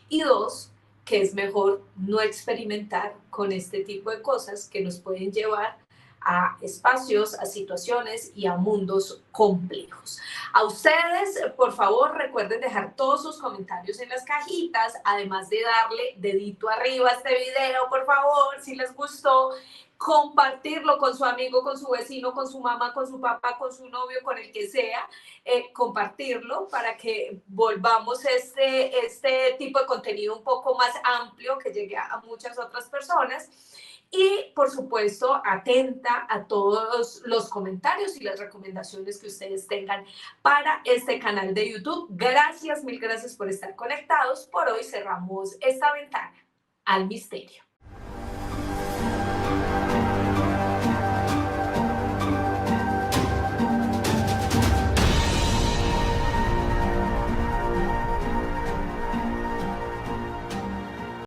y dos, que es mejor no experimentar con este tipo de cosas que nos pueden llevar a espacios, a situaciones y a mundos complejos. A ustedes, por favor, recuerden dejar todos sus comentarios en las cajitas, además de darle dedito arriba a este video, por favor, si les gustó, compartirlo con su amigo, con su vecino, con su mamá, con su papá, con su novio, con el que sea, compartirlo para que volvamos este tipo de contenido un poco más amplio que llegue a muchas otras personas. Y, por supuesto, atenta a todos los comentarios y las recomendaciones que ustedes tengan para este canal de YouTube. Gracias, mil gracias por estar conectados. Por hoy cerramos esta ventana al misterio.